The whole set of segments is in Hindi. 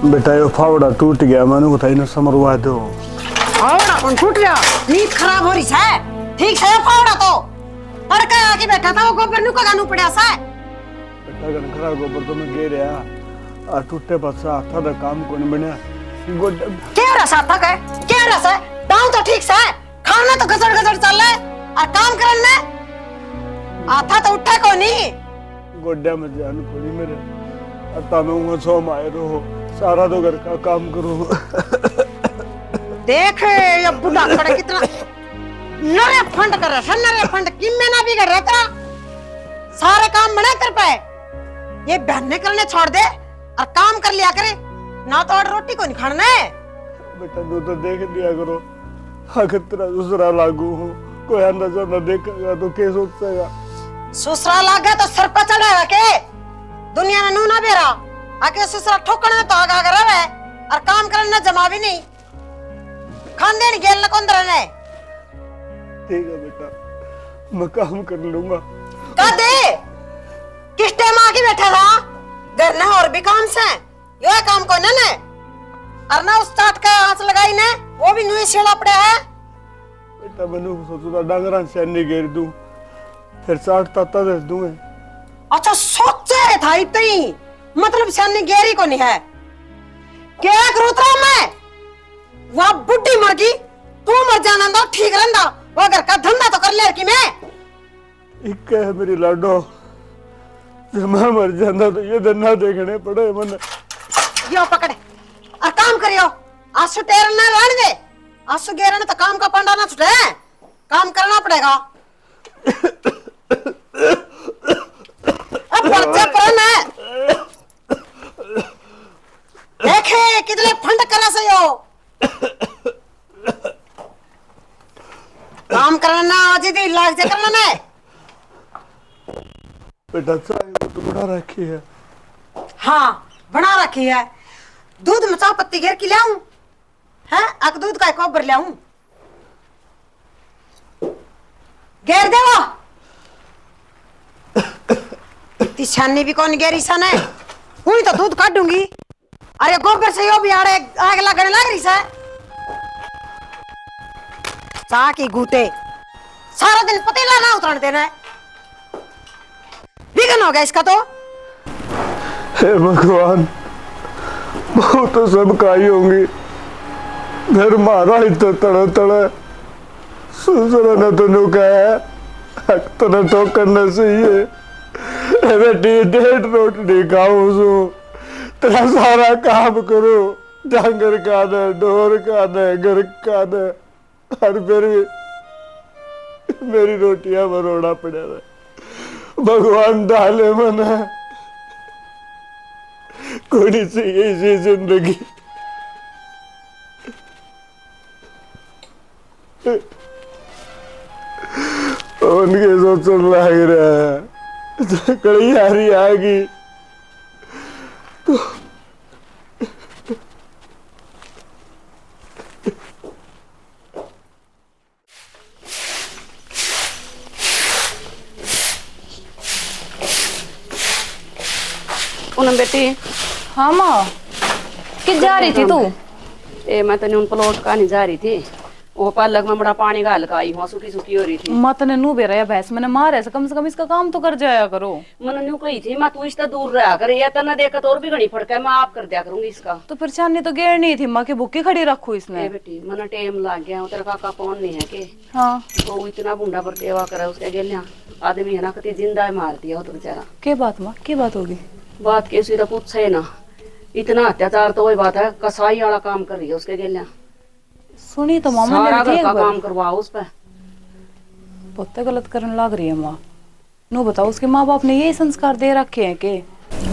बेटा यो फावड़ा टूट गया, मैंने बताई ना समरवा दो। फावड़ा कौन टूट गया? नींद खराब हो रही है। ठीक है फावड़ा तो तड़का आके बैठा था, वो गोबर नु का गानू पड़ा सा। बेटा गन खराब गोबर तो मैं गे रहा आ टूटे पासा था दा काम कोन बनया गोड क्या रसा था के क्या रसा दाऊ तो ठीक से खाना तो गजड़ गजड़ चल रहा है और काम करने आता तो उठा को नहीं गोड्या में जान कोनी मेरे अता में वो सो माए रहो सारा तो घर का काम करो। देख ये बुढ़ा खड़ा कितना नरे फंड कर रहा है, नरे फंड किम्मे ना भी कर रहा था, सारे काम बना कर पाए। ये बहने करने छोड़ दे और काम कर लिया करे ना, तो और रोटी को नहीं खाना है। बेटा तू तो देख लिया करो, अगर तेरा दूसरा लागू हो कोई अंदाजा न देखेगा तो क्या सोचेगा। ससुरा लागा तो सर पर चढ़ाएगा के दुनिया में नू ना बेरा आके ससुरा ठोकना तो आगा कर रहा है और काम करना जमा भी नहीं खाने नहीं गेल न कौन दरने। ठीक है बेटा मैं काम कर लूंगा। कदे किस टाइम आके बैठा था घर में और भी काम से यो काम को न और ना उस्ताद का आंच लगाई ने वो भी नुई सेड़ा पड़ा है। बेटा मैंने सोचा डांगरा से नहीं घेर दूं फिर 60 ताता दे दूं। अच्छा सोचे था इतनी मतलब सामने गेरी को नहीं है क्या करूँ मैं वह बुढ़ी मर गई तू मर जाना तो ठीक रहना, वो घर का धंधा तो कर ले कि मैं एक है मेरी लाडो जब मैं मर जाता तो ये धंधा देखने पड़े मन यो पकड़े और काम करियो आसु टेरना रहने दे आसु गेरने तो काम का पंडा ना छुटे काम करना पड़ेगा। अब बच्चे पर मैं देखे कितने फंड करा से यो काम करना आज ही लाग जे करना ने बेटा चाय तो बना रखी है। हाँ बना रखी है, दूध में चाय पत्ती घेर के लाऊं हैं अक दूध का कोबर लाऊं घेर देवा इतनी छानी भी कौन घेरी सन है हुई तो दूध काटूंगी अरे गोबर से यो भी आड़े आग लगने लग रही है। चाह की गूते सारा दिन पतीला ना उतरने देना है बिगन हो गया इसका तो। हे भगवान बहुत तो सब काई होंगी घर मारा ही तो तड़ा तड़ा सुसरा न तो नुका है हक तो न तो करना चाहिए बेटी 1.5 रोटी खाऊं सो तेरा सारा काम करो डांगर का न ढोर का न घर का न और फिर भी मेरी रोटियां मरोड़ा पड़ा है। भगवान डाले मना कोई सी ऐसी जिंदगी उनके सोचने लग रहा है कड़ी यारी आ गई तो पूनम बेटी। हाँ माँ किस जा रही थी तू? मैं तने उन प्लॉट का नहीं जा रही थी, वो पालक में बड़ा पानी गाल का आई वहाँ सूखी सूखी हो रही थी। माँ तने नू बेरा या भैंस मैंने मार ऐसा कम से कम इसका काम तो कर जाया करो। मैंने न्यू कही थी मैं तू इसका दूर रहा कर या तना देखा तो और भी घनी फड़का है मैं आप कर दिया करूंगी इसका। तो फिर छानी तो गेर नहीं थी माँ की भूखी खड़ी रखू इसने। बेटी मैंने टेम लाग गया तेरा काका कौन नहीं है के हाँ तो इतना बूढ़ा पर सेवा करा उसके गेलिया आदमी है ना कति जिंदा मार दिया हो तो बेचारा। क्या बात माँ क्या बात होगी? बात के सीधा पूछ है ना इतना अत्याचार तो वही बात है कसाई वाला काम कर रही है उसके गेलिया सुनी तो मामा ने सारा घर का काम करवाओ उस पे बहुत गलत करने लग रही है माँ। नो बताओ उसके माँ बाप ने यही संस्कार दे रखे हैं के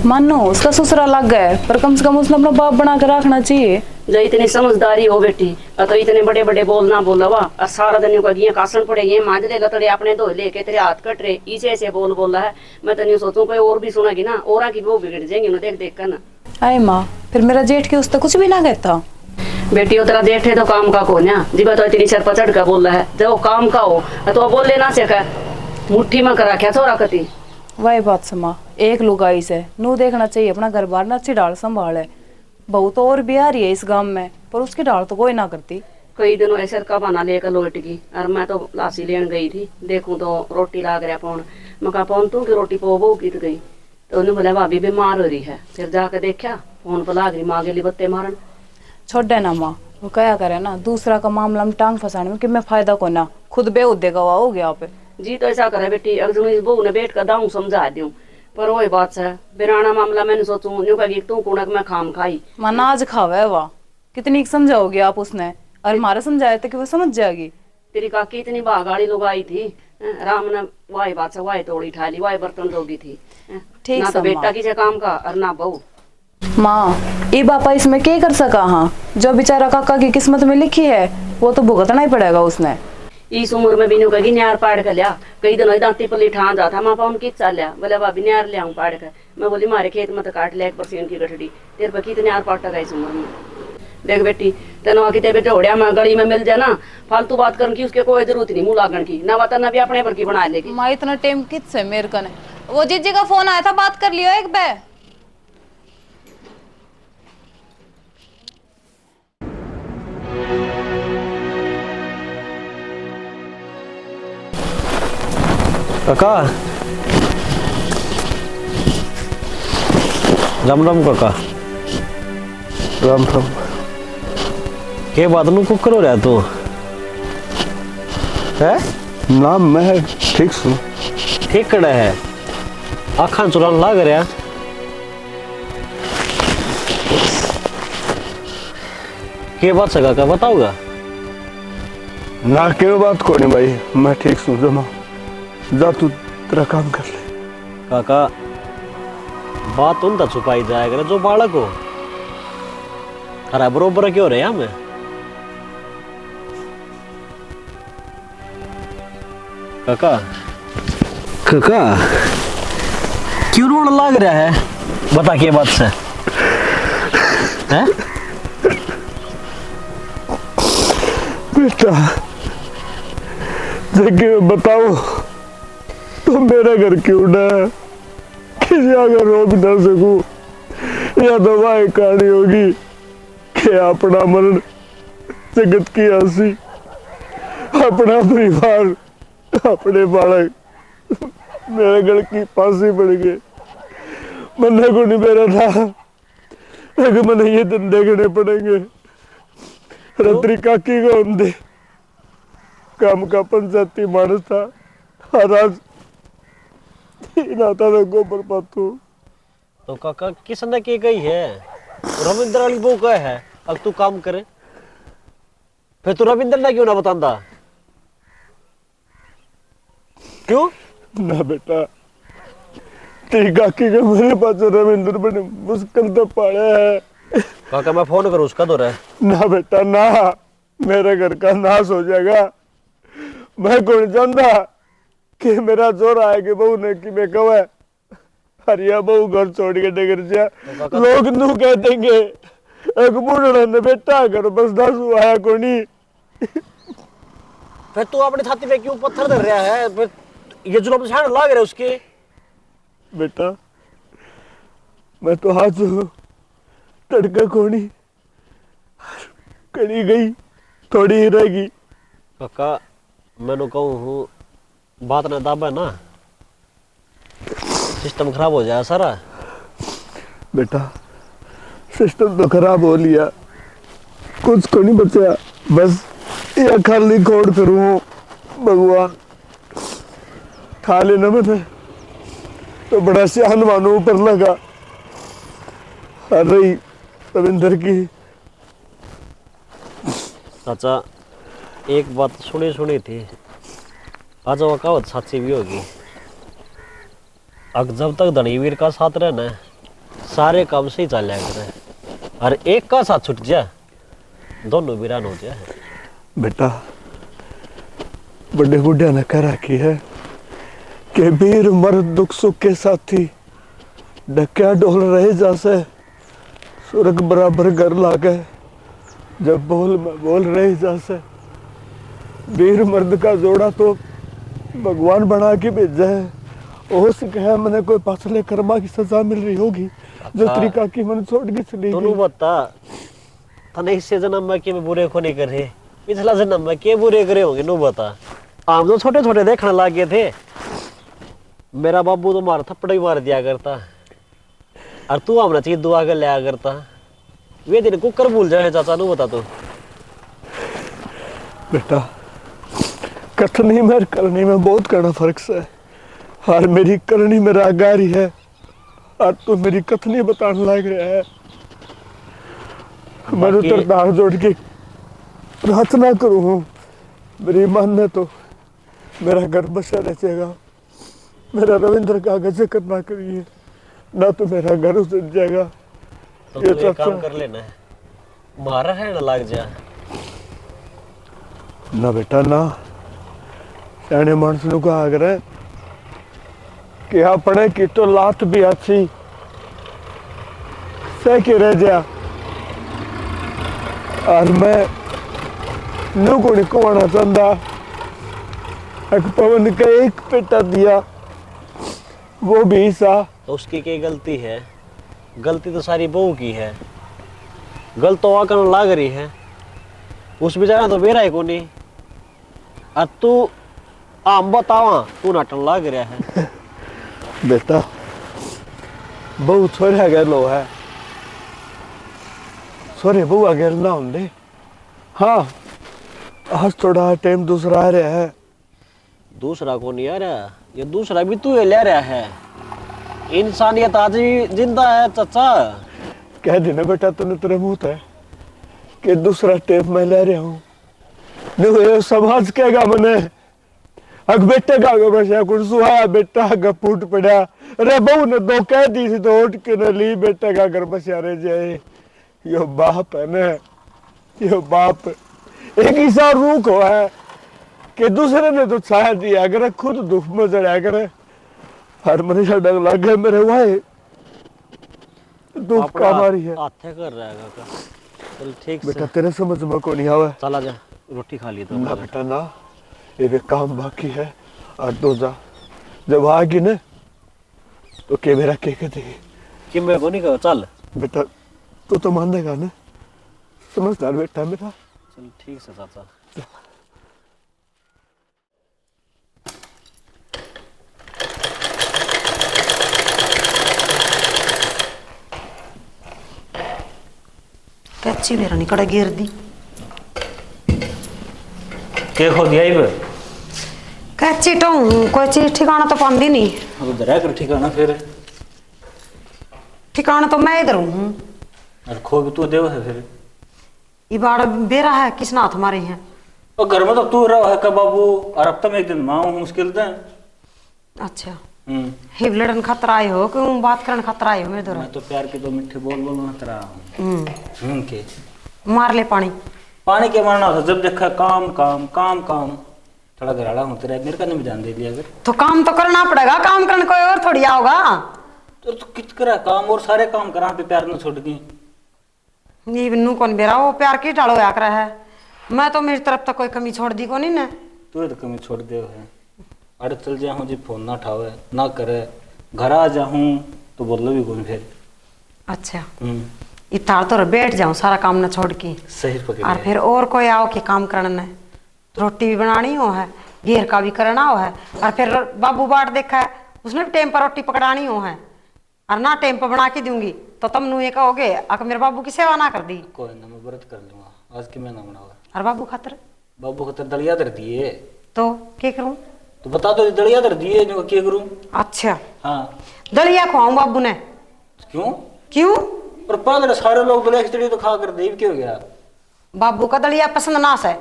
मानो उसका ससुरा लग गया पर कम से कम उसने अपना बाप बना कर रखना चाहिए। जो इतनी समझदारी हो बेटी तो इतने बड़े बड़े बोलना बोला वा और सारा दिन का गिया कासन पड़े ये मांझ लेगा तड़े अपने धो लेके तेरे हाथ कट रहे इसे ऐसे बोल बोला है। मैं तो नहीं सोचूं कोई और भी सुनागी ना और की वो बिगड़ जाएंगे ना देख देख कर ना। आए माँ फिर मेरा जेठ के उस तक कुछ भी ना कहता। बेटी तेरा जेठ है तो काम का कौन है जी तो इतनी सर पचड़ का बोल रहा है जो काम का हो तो बोल लेना से मुट्ठी में करा क्या थोड़ा कती वही बात समा एक लुगाई से नू देखना चाहिए अपना घर बार ना अच्छी डाल संभाले बहू तो और भी आ रही है इस गांव में, पर उसकी डाल तो कोई ना करती। कई दिनों ऐसे का बना लेकर लौट गई और मैं तो लासी लेन गई थी, देखूं तो रोटी लाग रहा पौन। मैं कहा पौन तू की रोटी पो वो की गई, तो उन्हें बोला भाभी बीमार हो रही है। फिर जाकर देखा फोन पर लाग रही माँ के लिए बत्ते मारन। छोड़ दे ना माँ, वो क्या करे ना, दूसरा का मामला में टांग फंसाने में कि मैं फायदा को ना, खुद बेउद्दे गवा हो गया पे। जी तो ऐसा करे बेटी, अगर इस बहू ने बैठ कर दाऊं समझा दूं, पर वही बात है बिराना मामला मैंने सोचूं न्यू कही तू कुणक में खाम खाई। मन आज खावे वाह, कितनी समझाओगी आप उसने, और हमारा समझाया था कि वो समझ जाएगी। तेरी काकी इतनी भागाड़ी लोग आई थी, राम ने वाही बात से वाही तोड़ी ठा ली, वाही बर्तन धोगी थी। ठीक ना तो बेटा की काम का और ना बहू। माँ ये बापा इसमें क्या कर सका, हाँ जो बेचारा काका की किस्मत में लिखी है वो तो भुगतना ही पड़ेगा उसने। इस उम्र में भी न्यू कही न्यार पाड़ कर लिया, कई दिनों दांती पल्ली ठा जाता माँ पाउन की चाल लिया, बोले भाभी न्यार ले आऊं पाड़ कर। मैं बोली मारे खेत में तो काट लिया 1% की गठड़ी, तेरे पर कितने न्यार पाटा इस उम्र में। देख बेटी तेनो आके ते बेटे होड़िया में गली में मिल जाए ना, फालतू बात करने की उसके कोई जरूरत नहीं, मुंह लागण की ना वतन भी अपने पर की बना लेगी। माँ इतना टाइम किस से मेरे कने, वो जीजी का फोन आया था, बात कर लियो एक बार। काका राम राम काका। राम राम। के बात नु कुकर हो रहा तू है ना मैं ठीक हूँ। ठीक कड़ा है, आखा चुरान लाग रहा। के बात से काका बताओगा? ना के बात को नहीं भाई, मैं ठीक हूँ। जमा जा तू तेरा काम कर ले। काका बात उन तक छुपाई जाएगा जो बालक हो, अरे बरोबर क्यों रहे हमें? काका काका क्यों रोने लग रहा है, बता के बात से हैं? बेटा जगह बताओ तो मेरा घर क्यों ना है, किसी अगर रोक ना सकूं, या तो वह कहानी होगी कि अपना मरण, जगत की हंसी, अपना परिवार, अपने बालक, मेरे घर की फांसी पड़ गई। मरने को नहीं मेरा था, लेकिन मैंने ये दिन देखने पड़ेंगे। रत्री काकी को हम दे काम का पंचायती मानस था, और आज नाता तो गोबर पातू। तो काका किसने की गई है, रविंद्र वाली बहू का है, अब तू काम करे, फिर तू रविंद्र ने क्यों ना बतांदा? क्यों ना बेटा, तेरी काकी के मेरे पास रविंद्र बने मुश्किल तो पाया है। काका मैं फोन करूँ उसका, तो रहे ना बेटा ना, मेरे घर का नाश हो जाएगा। मैं कौन जानता कि मेरा जोर आएगा बहू ने कि मैं कवा हरिया बहू घर छोड़ के डगर जा, लोग नू कह देंगे एक बुढ़ा ने बेटा घर बस दस आया कोनी। फिर तू अपनी छाती पे क्यों पत्थर धर रहा है, फिर ये जुल्म छाड़ लाग रहा है उसके। बेटा मैं तो हाथ तड़का कोनी, कड़ी गई थोड़ी ही रहेगी। काका मैंने कहूँ हूँ बात ना दाबा ना, सिस्टम खराब हो जाए सारा। बेटा सिस्टम तो खराब हो लिया, कुछ को नहीं बचा, बस ये खाली खोड़ करूँ भगवान खा लेना। मैंने तो बड़ा सियान मानो ऊपर लगा, और रही रविंदर की। चाचा एक बात सुनी थी, आज वो कहावत सच्ची भी होगी, अब जब तक धनीवीर का साथ रहना सारे काम सही चल जाएगा, और एक का साथ छूट जाए दोनों वीरान हो जाए। बेटा बड़े बुढ़िया ने कह रखी है कि वीर मर्द दुख सुख के साथी, डकिया डोल रहे जैसे स्वर्ग बराबर घर लागे, जब बोल में बोल रहे जैसे। वीर मर्द का जोड़ा तो भगवान बना के भेजा है, हो सके मैंने कोई पाछले कर्मा की सजा मिल रही होगी, जो तेरी काकी मन छोड़ के चली तू गई। बता तने इससे जन्म में के बुरे को नहीं करे, पिछला जन्म में के बुरे करे होंगे नु बता। हम तो छोटे छोटे देखने लग गए थे, मेरा बाबू तो मारा थप्पड़ भी मार दिया करता और तू हमारा चीज दुआ कर लिया करता। वे दिन कुकर भूल जाए चाचा नु बता तू। बेटा कथनी में और करनी में बहुत करना फर्क है। और मेरी करनी में रागारी है और तू मेरी कथनी बताने लग रहा है। मैं तो तेरे दाढ़ जोड़ के प्रार्थना करूँ, मेरी मानने तो मेरा घर बसा रहेगा, मेरा रविंद्र कागज करना करिए ना तो मेरा घर उजड़ जाएगा। तो तू एक काम कर लेना, मारा है ना लग जा। ना बेटा ना, सियाने मानस नु कहा करे कि अपने की तो लात भी अच्छी सह के रह जा। और मैं नु को नहीं कहना चाहता, एक पवन का एक पेटा दिया वो भी सा। तो उसकी क्या गलती है? गलती तो सारी बहू की है। गलत तो आकर लाग रही है, उस बेचारा तो मेरा ही को नहीं। और तू आम बतावा तू नाटन लाग रहा है। बेटा बहु छोरा गेलो है, छोरे बहु गेल ना होंगे। हाँ आज थोड़ा टाइम दूसरा आ रहा है। दूसरा को नहीं आ रहा, ये दूसरा भी तू ले रहा है। इंसानियत आज भी जिंदा है चाचा। कह देना बेटा तूने तेरे मुंह है कि दूसरा टेप मैं ले रहा हूँ। नहीं समाज कहेगा मने अग बेटे का बचा कुछ सुहाया बेटा का फूट पड़ा। अरे बहू ने दो कह दी थी तो उठ के न ली, बेटे का घर बचा रह जाए। यो बाप है ना, यो बाप एक ही सा रूख हो है कि दूसरे ने तो छाया दिया करे, खुद दुख में जड़ा करे। हर मनीषा डग लग गए मेरे भाई, दुख का मारी है। हाथे कर रहा है काका। चल ठीक बेटा से तेरे समझ में को नहीं आवे। चला जा, रोटी खा ली तो। ना बेटा ना, ये काम बाकी है। और दो जा जब आएगी ना तो के मेरा के देगी कि मैं को नहीं कहो चल। बेटा तू तो मान देगा ना, समझदार बेटा मेरा। चल ठीक से चाचा। कच्ची मेरा निकड़ा गिर दी। के खो दिया इब कच्ची तो कोई चीज ठिकाना तो पांदी नहीं। अब दरा कर ठिकाना फिर ठिकाना तो मैं इधर हूँ। और खो भी तू देव है फिर। ये बाड़ बेरा है किस नाथ हमारे हैं। और घर में तो तू रहा है का बाबू, और अब तो मैं एक दिन माँ हूँ मुश्किल से। अच्छा हिब लड़न खतरा आए हो क्यों बात करन खतरा आए हो मेरे मैं तो प्यार के तो मिठ्ठे बोल बोल मत रहा हूँ के मार ले पानी। पानी के मारना था जब देखा काम काम काम काम। थोड़ा घराड़ा हूँ तेरा, मेरे का नहीं ध्यान दे दिया अगर। तो काम तो करना पड़ेगा, काम करने कोई और थोड़ी आओगा। तो तू किच करा काम और सारे काम करा पे प्यार न छोड़ दी। ये नू कौन बेरा वो प्यार की टाड़ो या कर है। मैं तो मेरी तरफ तक कोई कमी छोड़ दी को नहीं ना। तू तो कमी छोड़ दे है। अरे चल जाऊँ जी फोन ना उठावे ना करे, घर आ जाऊँ तो बोल लो भी कौन फिर। अच्छा इतार तो बैठ जाऊं सारा काम न छोड़ के। सही पकड़ और फिर और कोई आओ कि काम करना है, रोटी भी बनानी हो है, घेर का भी करना हो है। और फिर बाबू बाट देखा है उसने भी टाइम पर रोटी पकड़ानी हो है और ना टाइम पर बना के दूंगी तो तुम नू ये कहोगे अगर मेरे बाबू की सेवा ना कर दी। कोई ना मैं व्रत कर लूंगा आज की मैं ना बनाऊंगा। और बाबू खातर बाबू खातर दलिया धर दिए तो क्या करूं? तो बता दो दलिया धर दिए जो क्या करूं। अच्छा हाँ दलिया खुआऊं बाबू ने। क्यों? क्यों? और पागल सारे लोग दलिया खिचड़ी तो खा कर देव क्यों गया। बाबू का दलिया पसंद ना से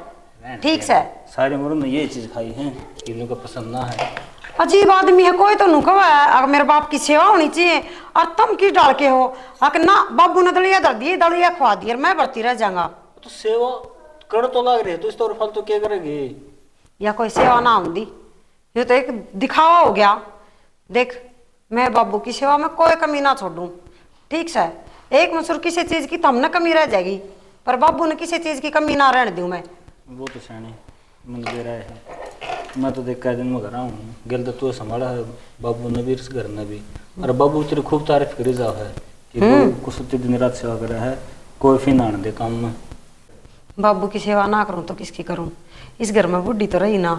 ठीक से। सारे मरुन ने ये चीज खाई है कि इनको पसंद ना है। अजीब आदमी है कोई तो नुकवा है। अगर मेरे बाप की सेवा होनी चाहिए और तुम की डाल के हो अगर ना बाबू ने दलिया धर दिए दलिया खुआ दिया मैं बढ़ती रह जाऊंगा। तो सेवा कर तो लग रही है तो इस तौर फल तो क्या करेगी। या कोई सेवा ना होती, ये तो एक दिखावा हो गया। देख मैं बाबू की सेवा में कोई कमी ना छोड़ूं ठीक से। एक मसूर किसी चीज की तो हमने कमी रह जाएगी पर बाबू ने किसी चीज की कमी ना रहने दूं मैं। वो तो सैनी मन दे रहा है। मैं तो देख दिन में घर आऊँ गिल तो तू संभाला है बाबू ने भी इस घर ने भी। और बाबू तेरी खूब तारीफ करी जाओ है कि वो कुछ दिन रात सेवा कर रहा है, कोई फिर ना दे काम में। बाबू की सेवा ना करूं तो किसकी करूं? इस घर में बुढ़ी तो रही ना,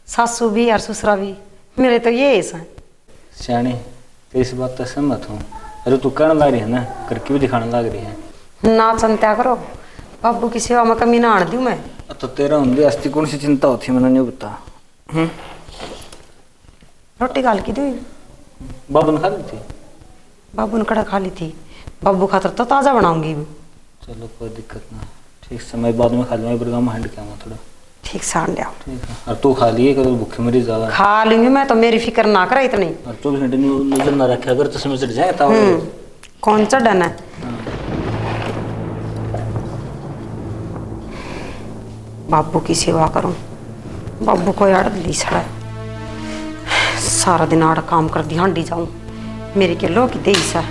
सासू भी और ससुरा भी, मेरे तो ये ऐसा है। सियाणी तो इस बात से सहमत हूँ। अरे तू कहने लग रही है ना, करके भी दिखाने लग रही है ना, चिंता करो, बाबू की सेवा में कमी ना आने दूं मैं। तो तेरा होंगे अस्ती कौन सी चिंता होती मैंने नहीं बता। रोटी गाल की दी बाबू ने खा ली थी? बाबू ने कड़ा खा ली थी, बाबू खातर तो ताज़ा बनाऊंगी। चलो कोई दिक्कत ना, ठीक समय बाद में खा लूँगा, प्रोग्राम हैंड क्या थोड़ा। ठीक सान लिया, ठीक है। और तू खा लिए कर भूखे मरी ज्यादा। खा लूंगी मैं तो, मेरी फिक्र ना करे इतनी। और 24 घंटे नजर ना रखे, अगर चश्मे चढ़ जाए तो कौन सा डन है? बाबू की सेवा करूं, बाबू को यार ली सड़ा, सारा दिन आड़ काम कर दी हांडी जाऊं, मेरी के लो की दे सा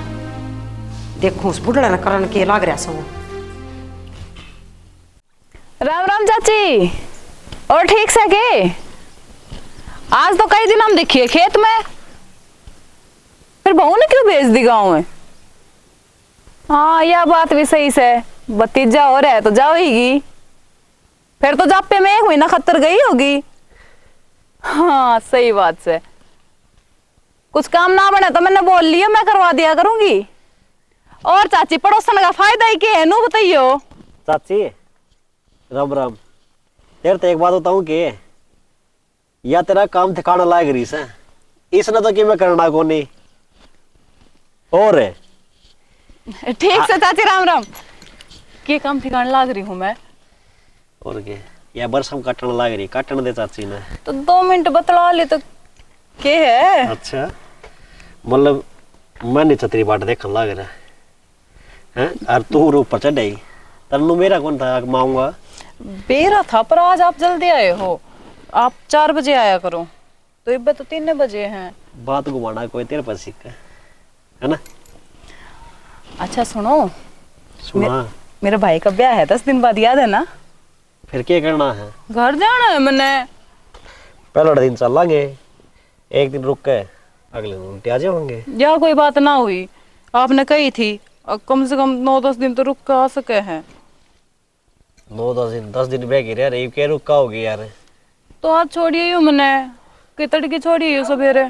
देखो उस बुढ़ड़े ने करन के लाग रहा सो। राम राम चाची, और ठीक से के? आज तो कई दिन हम देखिए खेत में, फिर बहू ने क्यों भेज दी गाँव में? हाँ यह बात भी सही से, भतीजा हो रहा है तो जाओगी, फिर तो जापे में 1 महीना खतर गई होगी। हाँ सही बात से, कुछ काम ना बने तो मैंने बोल लिया, मैं करवा दिया करूंगी। और चाची पड़ोसन का फायदा ही क्या है, नू बताइयो। चाची राम राम, तेरे तो एक बात बताऊं कि या तेरा काम ठिकाना लायक रही से, इसने तो कि मैं करना को नहीं। और ठीक से चाची, राम राम। के काम ठिकाने लाग रही हूँ मैं? और के या बरसम काटने लाग रही, काटने दे चाची ने तो 2 मिनट बतला ले तो के है। अच्छा मतलब मैं नहीं छतरी बाट देखने लाग रहा है, और तू ऊपर चढ़ाई, तन्नू मेरा कौन था माऊंगा? बेरा था, पर आज आप जल्दी आए हो, आप 4 बजे आया करो, तो इब्बे तो 3 बजे हैं। बात घुमाना कोई तेरे पास सीखा है ना। अच्छा सुनो, सुना मेरे भाई का ब्याह है 10 दिन बाद, याद है ना? फिर क्या करना है? घर जाना है मैंने। पहला दिन चलेंगे, एक दिन रुक के अगले दिन उल्टे आ जाओगे। या कोई बात ना हुई, आपने कही थी, अब कम से कम 9-10 दिन तो रुक के आ सके हैं। 9-10 दिन बैग रह रही, क्या रुका होगी यार? तो आज छोड़िए यू मैंने, कि तड़की छोड़िए यू सवेरे।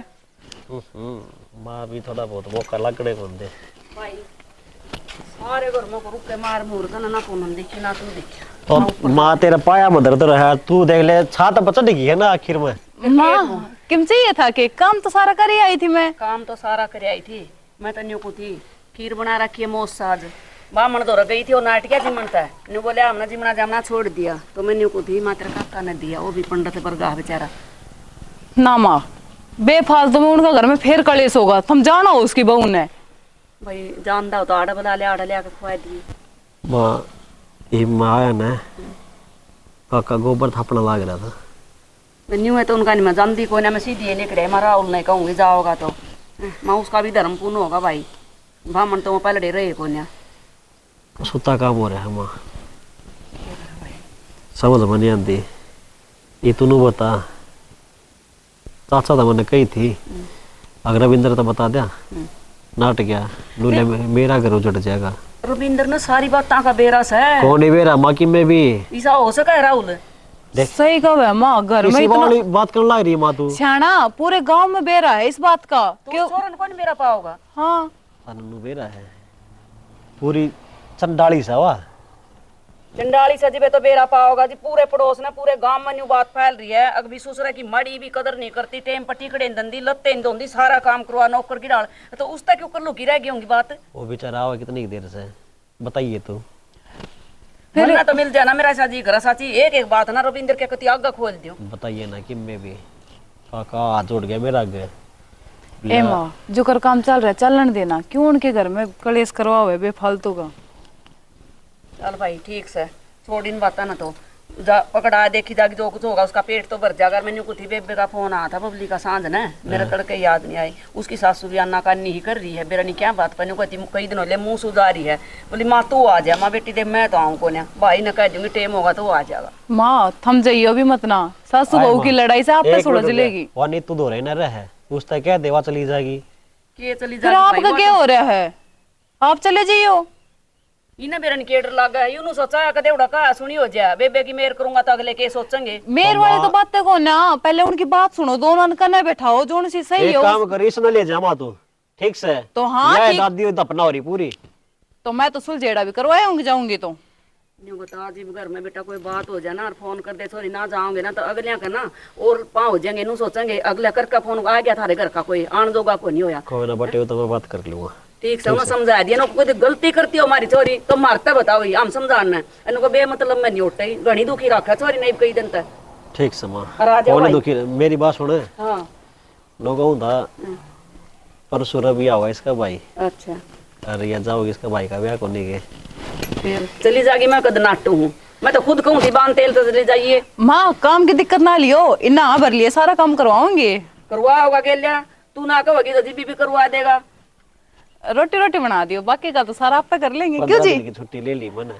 माँ भी थोड़ा बहुत मौका लगने को दे भाई सारे घर में को रुक के मार मुर का ना फोन देखी ना तू देखी। तो माँ तेरा पाया मदर तो रहा, तू देख ले छात बचा डिगी है ना आखिर में। माँ किम चाहिए था कि काम तो सारा कर ही आई थी मैं। काम तो सारा कर आई थी, मैं तो न्यू को थी खीर बना रखी है मोस साज, बामण दौरा गई थी और नाटिया जिमनता है, न्यू बोले हमने जिमना जामना छोड़ दिया, तो मैं न्यू को थी मात्र काका ने दिया, वो भी पंडित पर गाह बेचारा। ना माँ बेफालतू में उनका घर में फिर कलेश होगा, तुम जाना हो उसकी बहू ने। भाई जानता हो तो आड़ा बुला ले, आड़ा ले आके खुआ दिए। माँ ये माँ आया ना, काका गोबर थापना लाग रहा था। न्यू है तो उनका नहीं मैं जानती कोई ना, मैं सीधी निकले मैं राहुल नहीं कहूँगी जाओगा तो मैं उसका भी धर्म पूर्ण होगा भाई, ब्राह्मण तो वो पहले डे रहे कोई ना। सुता काम हो रहा है माँ, समझ में नहीं आती। ये तू बता, चाचा तो मैंने कही थी, अगर रविंद्र तो बता दिया नाट गया नूले मेरा घर उजड़ जाएगा। रविंद्र ने सारी बात का बेरस है। कौन ही बेरा माँ की में भी ऐसा हो सका है राहुल? सही कहा है माँ, घर में इतना बात करने लग रही है माँ तू। सियाना पूरे गांव में बेरा है इस बात का। क्यों छोरन कौन मेरा पाओगा? हाँ अनु बेरा है पूरी चंडाली सा वाह, चंडाली सजी पे तो बेरा पाओगा जी, पूरे पड़ोस ने पूरे गांव में न्यू बात फैल रही है। अगली ससुरा की मड़ी भी कदर नहीं करती, टेम पर टिकड़े दंदी लत्ते धोंदी, सारा काम करवा नौकर की डाल, तो उस तक क्यों कर लुकी रह गई होंगी बात। वो बेचारा आवा कितनी देर से बताइए तो। फिर तो मिल जाना मेरा साजी घर साची, एक एक बात ना रविंद्र के कति आगा खोल दियो। बताइए ना कि मैं भी काका हाथ जोड़ गया मेरा आगे। ए माँ जो कर काम चल रहा है चलन देना, क्यों उनके घर में कलेश करवा हुआ है बेफालतू का। चल भाई ठीक से छोड़ इन बात ना, तो जा पकड़ा देखी जागी जो कुछ होगा उसका पेट तो भर जाएगा। अगर मैंने कुछ बेबे का फोन आया था बबली का सांझ ने, मेरा तड़के याद नहीं आई, उसकी सासू भी अन्ना कानी ही कर रही है, बेरा नहीं क्या बात पर कहती कई दिन हो मुंह सुधा रही है, बोली माँ तू आ जा, माँ बेटी दे मैं तो आऊँ को भाई ने कह दूंगी टेम होगा तो वो आ जाएगा। माँ थम जाइए अभी मत ना, सासू बहू की लड़ाई से आप पे सुलझ लेगी। वो नहीं तू दो रही ना रहे, उस तक क्या देवा चली जाएगी। के चली फिर जाएगी आपका क्या हो रहा है? आप चले जाइयो। इन्हें बेरन केडर लगा है यूं सोचा कदे उड़ा का सुनी हो जा बेबे की मेर करूंगा तो अगले के सोचेंगे। मेर वाली तो बातें को ना, पहले उनकी बात सुनो, दोनों कने बैठाओ जो सी सही एक हो। काम करी इसने ले जामा तू, ठीक से? तो हाँ, यह ठीक। दादी दपना हो रही पूरी। तो मैं तो सुलझेड़ा भी करवाऊंगी जाऊंगी तो। यूं बता जी घर में बेटा कोई बात हो जाए ना और फोन कर दे सॉरी ना जाओगे ना तो अगले का ना और पाँव हो जाएंगे नू सोचेंगे अगले कर का फोन आ गया थारे घर का कोई आन जोगा को नहीं होया। कोई ना बटे तो मैं बात कर लूंगा। ठीक से उन्हें समझा दिया ना कोई गलती करती हो हमारी छोरी तो मारता बताओ हम समझाना इनको बे मतलब मैं नहीं उठता घनी दुखी रखा छोरी नहीं कई दिन तक। ठीक से मां और आ जाओ कौन भाई। दुखी मेरी बात सुने। हाँ लोग हुंदा परसों रवि आवा इसका भाई। अच्छा अरे या जाओगे इसका भाई का ब्याह कोनी के फिर चली जागी मैं कद नाटू हूँ मैं तो खुद कहूँ थी बांध तेल तो चली जाइए। माँ काम की दिक्कत ना लियो, इन्ना भर लिए सारा काम करवाऊंगी। करवा होगा के लिया तू ना कहोगी तो जीबी भी करवा देगा। रोटी रोटी बना दियो, बाकी का तो सारा आप पे कर लेंगे। 15 क्यों जी? दिन की छुट्टी ले ली मैंने।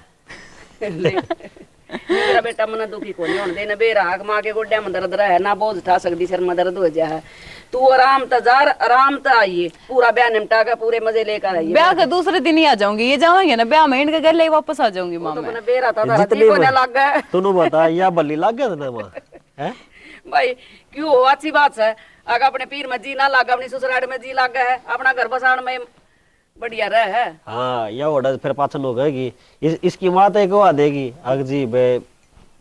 मेरा बेटा मना दुखी को नहीं होने देना बेरा आग माँ के गोड्या में दर्द रहा है ना बोझ उठा सकती सर में दर्द हो जाए। तू आराम तजार आराम त आइए पूरा ब्याह निपटा के पूरे मजे लेकर आइए। ब्याह के दूसरे दिन ही आ जाऊंगी, ये जाओगे ना ब्याह में इनके घर ले वापस आ जाऊंगी माँ तो मैं। मैंने बेरा था जितनी को ना लग गए तूने बता या बल्ली लग गया ना मां हैं? भाई क्यों हो अच्छी बात है अगर अपने पीर में जी ना लगा अपनी ससुराल में जी लग है अपना घर बसाण में बढ़िया रह है। हाँ या ओडा फिर पाचन हो गएगी इसकी माँ तो एक आ देगी अग जी बे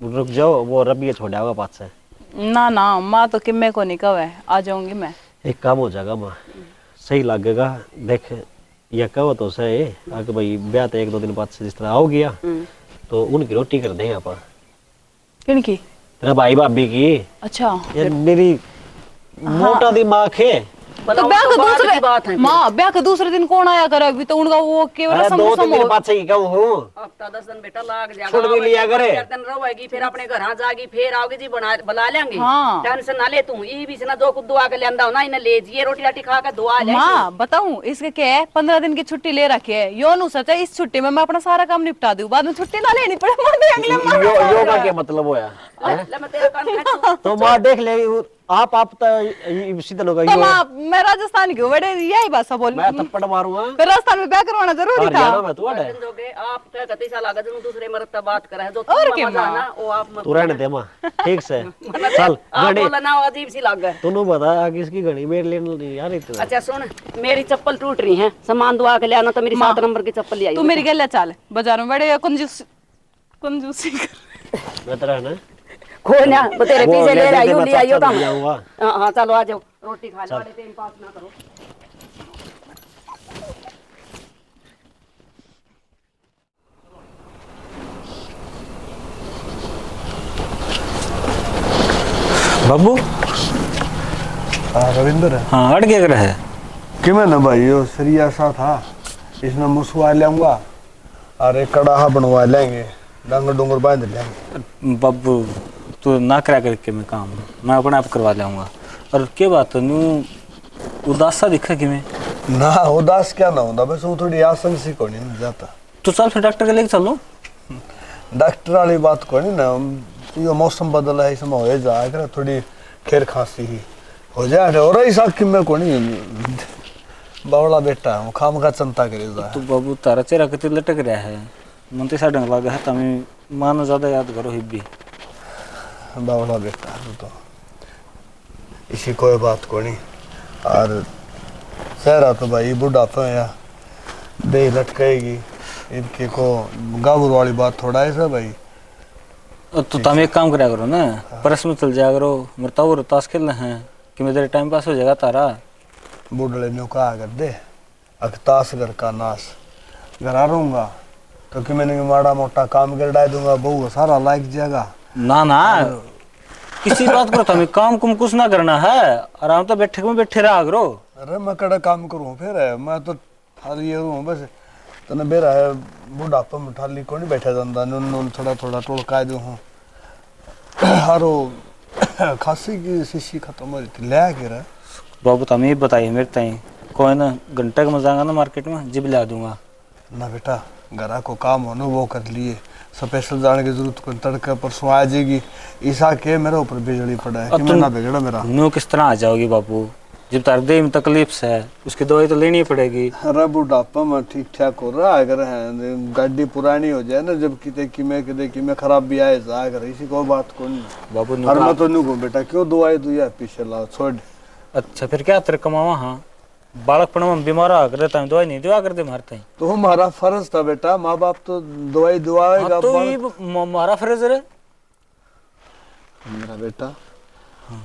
रुक जाओ वो रबी छोड़ा होगा पास से। ना ना माँ तो किम्मे को नहीं कवे, आ जाऊंगी मैं। एक काम हो जाएगा माँ सही लगेगा देख या कहो तो सही अगर भाई ब्याह तो 1-2 दिन बाद से जिस तरह आओ गया तो उनकी रोटी कर देंगे आप। किनकी? तेरा भाई भाभी की। अच्छा यार मेरी मोटा दिमाग है। तो ब्याह के की बात है दूसरे माँ ब्याह के दूसरे दिन कौन आया करे? अभी तो उनका वो केवल अरे 2-3 समोसा दिन बाद से ही कहूँ हूँ हफ्ता 10 दिन बेटा लाग जाएगा छोड़ भी लिया करे। 4 दिन रहेगी फिर अपने घर जाएगी फिर आओगी जी बना बुला लेंगे। हाँ। टेंशन ना ले तू ये भी से ना जो कुछ दुआ के लेंदा हो ना इन्हें ले जिए रोटी राटी खा के दुआ ले। माँ बताऊं इसके क्या है, 15 दिन की छुट्टी ले रखी है। यो नु सच है इस छुट्टी में मैं अपना सारा काम निपटा दूं, बाद में छुट्टी ना लेनी पड़े। अगले योगा के मतलब होया ले मैं तेरा कान खींचूं। तो माँ देख ले आप तो सीधा होगा तो माँ मैं राजस्थान की हूँ, बड़े यही भाषा बोल। मैं थप्पड़ मारूंगा फिर राजस्थान में ब्याह करवाना जरूरी था। हरियाणा में तू अड़े जोगे आप क्या कहते साला का जनु दूसरे मर्द से बात करे जो और तुम क्या मजा माँ? ना वो आप मत तू रहने दे माँ ठीक से चल आप घड़ी बोला ना अजीब सी लग गए। तूने बता किसकी घड़ी मेरे लिए नहीं यार इतना। अच्छा सुन मेरी चप्पल टूट रही है सामान दुआ के ले आना तो मेरी 7 नंबर की चप्पल ले आई। तू मेरी गले चल बाजार में बड़े कंजूसी कर। मैं तेरा ना खोल ना वो तेरे वो पीछे ले ले आइयो दे, ले आइयो मैं तो जाऊंगा। हां चलो आ जाओ रोटी खा ले वाले टाइम पास ना करो। बाबू हाँ रविंदर है हाँ अड़ क्या कर रहा है? कि मैं ना भाई यो सरिया सा था इसमें मुसवा लेंगा और एक कड़ाहा बनवा लेंगे डंगर डूंगर बांध लेंगे। बाबू तू ना करा करके मैं काम मैं अपने आप करवा लाऊंगा। और क्या बात है नू उदास सा दिखा कि मैं ना उदास क्या ना होता बस वो थोड़ी आसन सी को नहीं जाता। तो चल फिर डॉक्टर के लेके चलो। डॉक्टर वाली बात को नहीं ना ये मौसम बदला है इसमें हो जाएगा थोड़ी खैर खांसी ही हो जाए और ऐसा कि मैं को नहीं बावड़ा बेटा हूँ खाम का चिंता करे जा। तो बाबू तारा चेहरा कितने लटक रहा है मन तो सा ढंग लगा है तमें मानो ज्यादा याद करो हिब्बी बावड़ा बेटा हूँ तो इसी कोई बात को नहीं और सहरा तो भाई बुढ़ापा है या दे लटकेगी इनके को गाबुर वाली बात थोड़ा है सर भाई। तो तुम एक काम करा करो ना परस में चल जाया करो मरता वो ताश खेलना है कि मेरे टाइम पास हो जाएगा तारा। बुढ़ले ने कहा कर दे अखतास घर का नाश घर आ रहूंगा तो कि मैंने माड़ा मोटा काम कर डाल दूंगा बहु सारा लाइक जाएगा। ना ना किसी बात करो तुम्हें काम कुम कुछ ना करना है आराम तो बैठे रहा करो। अरे मैं कड़ा काम करूँ फिर मैं तो थाली हूँ बस तने बेरा है बुढ़ापा में थाली को नहीं बैठा जाता नून थोड़ा थोड़ा टोलका दूँ हूँ हारो खांसी की शीशी खत्म हो रही थी ले के रहा। बाबू तुम्हें बताइए मेरे ताई कोई ना घंटे का मजा आएगा ना मार्केट में जिब ला दूंगा ना बेटा घरा को काम हो ना वो कर लिए स्पेशल जाने की जरूरत को तड़के परसों आ जाएगी ईसा के मेरे ऊपर बिजली पड़ा है कि मैं ना बिगड़ा मेरा न्यू किस तरह आ जाओगी बाबू जब तार देह में तकलीफ से है उसकी दवाई तो लेनी ही पड़ेगी। अरे बुढ़ापा में ठीक ठाक हो रहा है, अगर है गाड़ी पुरानी हो जाए ना, जब किते में खराब भी आए अगर इसी को बात को नहीं बाबू ने और मैं तो नहीं कहूँ बेटा क्यों दवाई दुआ पीछे लाओ छोड़। अच्छा फिर क्या तेरे कमावा। हाँ बालकपन में बीमार आ कर रहता है, दवाई नहीं दिवा कर दे मारते हैं। तो हमारा फर्ज था बेटा, माँ बाप तो दवाई दुआएगा। हाँ, तो ये हमारा फर्ज है मेरा बेटा,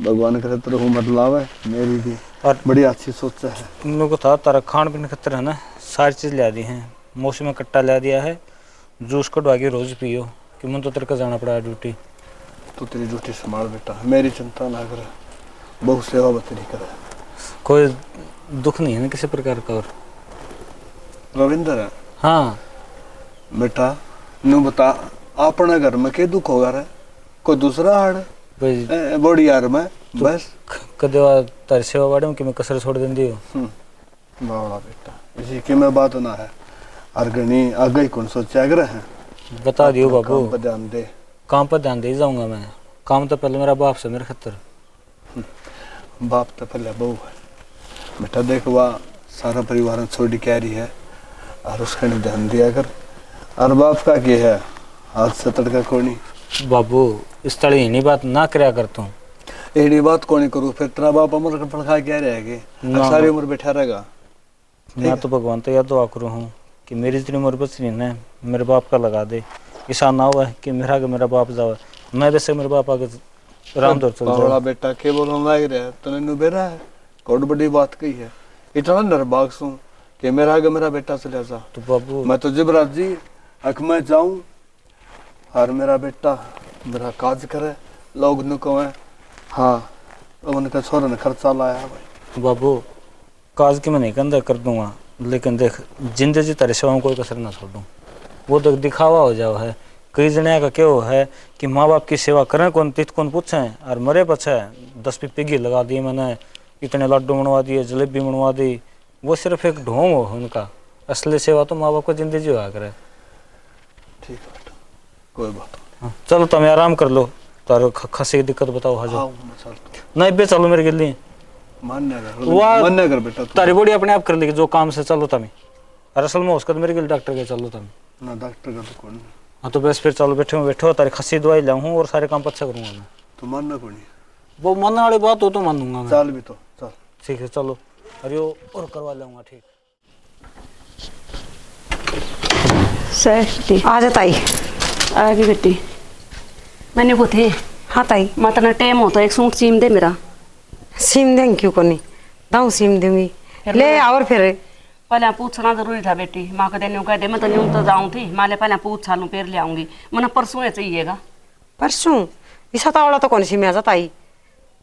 भगवान करे तेरे उम्र लावे, मेरी भी और बड़ी अच्छी सोच है। तुम लोग को था तारा खान पीने खतर है ना, सारी चीज़ ला दी है। मौसम में कट्टा ला दिया है, जूस कटवा के रोज पियो कि मन तो तेरे को जाना पड़ा है ड्यूटी। तू तेरी ड्यूटी संभाल बेटा, मेरी चिंता ना करे, बहुत सेवा बतेरी करे। कोई दुख नहीं है ना किसी प्रकार का। और रविंदर है हाँ बेटा, नू बता अपने घर में के दुख होगा रे, कोई दूसरा हाड़ भाई बड़ी यार मैं बस कदे तारी सेवा वाड़े में कि मैं कसर छोड़ देंदी हो। बावड़ा बेटा, इसी की मैं बात ना है, अर्गनी आगे कौन सोचा कर है। बता दियो बाबू, काम पर ध्यान दे। काम पर ध्यान दे जाऊंगा मैं। काम तो पहले मेरा बाप से मेरे खतर। बाप तो पहले बहू है बेटा, देख वह सारा परिवार छोड़ी कह रही है और उसका नहीं ध्यान दिया कर। और बाप का क्या है, हाथ से तड़का कोनी। बाबू इस तरह इन्हीं बात ना करया करता हूँ। एड़ी बात कोनी करूँ फिर तेरा बाप अमर पड़खा क्या रहेगी, सारी उम्र बैठा रहेगा। मैं तो भगवान तो यह दुआ करूँ हूँ कि मेरी जितनी उम्र बच रही है मेरे बाप का लगा दे। ऐसा ना हुआ कि मेरा आगे मेरा बाप जावा, मैं वैसे मेरे बाप आगे राम दौर चल जाऊँ। बेटा के बोलने लग रहा है, तूने नुबेरा है, बहुत बड़ी बात कही है। इतना निर्भाग सू कि मेरा आगे मेरा बेटा चले जा। तो बाबू मैं तो जिबराज जी हक में जाऊं और मेरा बेटा मेरा काज करे, लोग न कहें हाँ उनका छोरा ने खर्चा लाया भाई। बाबू काज की मैं नहीं कंधा कर दूंगा, लेकिन देख जिंदगी तेरे सेवा में कोई कसर ना छोड़ूं। वो तो दिखावा हो जाओ है। कई जने का क्या है कि माँ बाप की सेवा करें कौन तिथ कौन पूछें और मरे पछे 10 पिग्गी लगा दी मैंने, इतने लड्डू बनवा दिए, जलेबी बनवा दी। वो सिर्फ एक ढोंग हो उनका, असली सेवा तो माँ बाप को जिंदगी हुआ करे। ठीक है बेटा, कोई बात हाँ, चलो तुम आराम कर लो, तारो खांसी की दिक्कत बताओ। हाँ हाँ, नहीं बे चलो मेरे गिल्ली मान्य कर बेटा, तारी बॉडी अपने आप कर लेगी जो काम से। चलो तमें और असल में उसका मेरे गिल डॉक्टर के चलो तमें ना डॉक्टर का तो कौन। हाँ तो बस फिर चलो बैठो तारी खांसी दवाई लाऊं और सारे काम अच्छा करूंगा मैं। तो मानना कौन, वो मानने वाली बात हो तो मान दूंगा मैं। चाल भी तो चल ठीक है चलो, अरे और करवा लूंगा। ठीक सर आ जा ताई। आ गई बेटी। मैंने वो थे हाँ ताई, मातना टाइम होता एक सूट सीम दे मेरा। सिम देंगे क्यों कोनी, दाऊ सिम दूंगी, ले और फिर पहले पूछना जरूरी था बेटी। माँ को देने कह दे, मैं तो न्यू तो जाऊँ थी, माले पहले पूछ लूँ फिर ले आऊंगी। मैंने परसों चाहिएगा। परसों इसा तावड़ा तो कौन सी में आ जा ताई।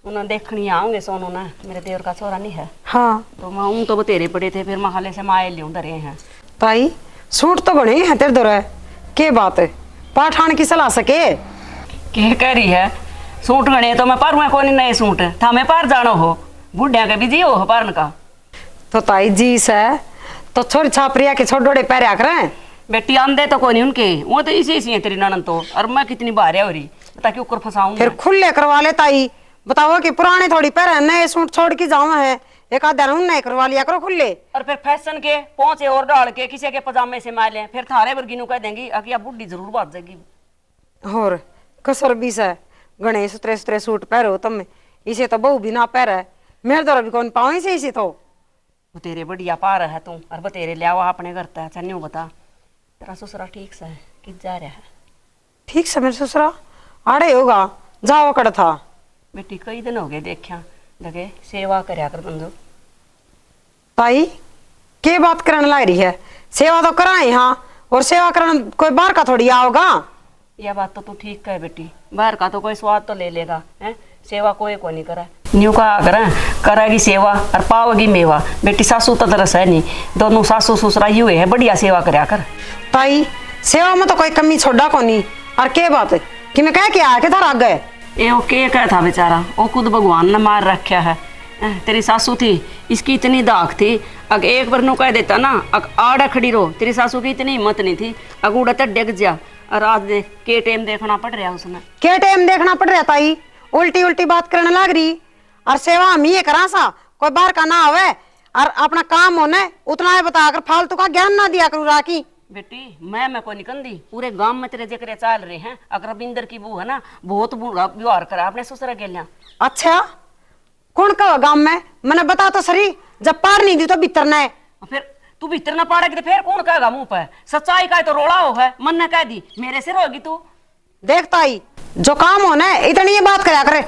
उन्हें देखनी आऊंगे सोनू ना, मेरे देवर का छोरा नहीं है। हाँ तो मैं हूँ तो बतेरे पड़े थे, फिर मैं हाले से माए लियूँ धरे हैं। ताई सूट तो बने हैं तेरे दौरा, के बात है पाठान की सलाह सके। क्या कह रही है, सूट गणे तो मैं पारूँ कौन नए सूट था, मैं पार जानो हो बुढ़िया के भी जी हो पारन का। तो ताई जी से तो छोरी छापरिया के छोड़ डोड़े पैर करें। बेटी आंदे तो कोई नहीं उनके, वो तो इसी है तेरी ननन तो। और मैं कितनी बार हो रही ताकि ऊपर फंसाऊं। फिर खुले करवा ले ताई, बताओ कि पुराने थोड़ी पैर नए सूट छोड़ के जाऊं है, एक आधा रूम नए करवा लिया करो खुले। और फिर फैशन के पहुंचे और डाल के किसी के पजामे से मार ले, फिर थारे वर्गी नु कह देंगी अकी बुढ़ी जरूर बात जाएगी। और कसर भी से गणेश सुतरे सुतरे सूट पहरो तुम, इसे तो बहु भी ना पहरे, मेरे द्वारा भी कौन पाओ इसे इसे तो। वो तेरे बढ़िया पार है तू, और बतेरे ले आवा अपने घर तक। चन्नी बता तेरा ससुरा ठीक से है कि जा रहा है? ठीक से मेरे ससुरा आड़े होगा, जाओ कड़ था। बेटी कई दिन हो गए देखा लगे सेवा करया कर तुम। ताई के बात करने लग रही है, सेवा तो कराए यहाँ, और सेवा करना कोई बाहर का थोड़ी आओगा। यह बात तो तू ठीक कहे बेटी, बाहर का तो कोई स्वाद तो ले लेगा है, सेवा कोई को नहीं करा। न्यू का करेगी सेवा और पाओगी मेवा। बेटी सासू तो तरस है नहीं, दोनों सासू ससुरा हुए है, बढ़िया सेवा करया कर। ताई सेवा में तो कोई कमी छोड़ा को नहीं, और के बात है कि मैं कह के आया के थार आ गए। ए वो के कह था बेचारा, वो खुद भगवान ने मार रखा है। तेरी सासू थी इसकी इतनी दाग थी, अग एक बार नु कह देता ना अग आड़ा खड़ी रो, तेरी सासू की इतनी हिम्मत नहीं थी, अग उड़ा तक डिग जा। और आज देख के टाइम देखना पड़ रहा उसमें। के टाइम देखना पड़ रहा ताई, उल्टी उल्टी बात करने लग रही। और सेवा हम ये करा सा, कोई बाहर का ना आवे और अपना काम होने उतना ही बताकर फालतू का ज्ञान ना दिया करू राखी। बेटी मैं को निकल दी, पूरे गांव में तेरे जकरे चाल रहे हैं। अगर रविंदर की बहू है ना, बहुत बुरा व्यवहार करा अपने ससुरा के लिया। अच्छा कौन का गांव में मैंने बता तो सरी, जब पार नहीं दी तो भीतर न है। फिर तू भीतर ना पाड़ेगी तो फिर कौन कहेगा मुंह पे? सच्चाई का तो रोड़ा हो है, मन ने कह दी मेरे सिर होगी तू। देखता ही जो काम होना है इतनी ये बात कराया करे,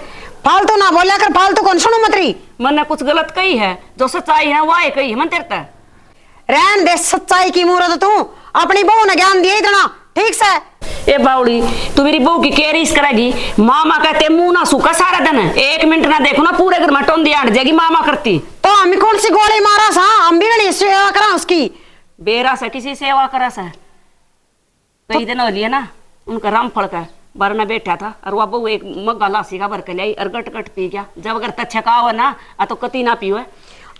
फालतू ना बोलिया कर, फालतू कौन सुनो मतरी। मन ने कुछ गलत कही है, जो सच्चाई है वह कही है मन तेरे। रहन दे सच्चाई की मूरत, तू अपनी बहू ने ज्ञान दिया इतना ठीक से। ए बावड़ी तू मेरी बहू की केरिस करेगी। मामा कहते मुंह ना सूखा सारा दिन, एक मिनट ना देखो ना पूरे घर में टोंदी आट जाएगी मामा करती। तो हम कौन सी गोली मारा सा, हम भी नहीं सेवा करा उसकी। बेरा से किसी सेवा करा सा कई दिन हो लिए ना, उनका रामफल का बार में बैठा था और वह बहू एक मग्गा लासी का भर के लाई और गट गट पी गया। जब अगर तछका हो ना तो कति ना पीओ।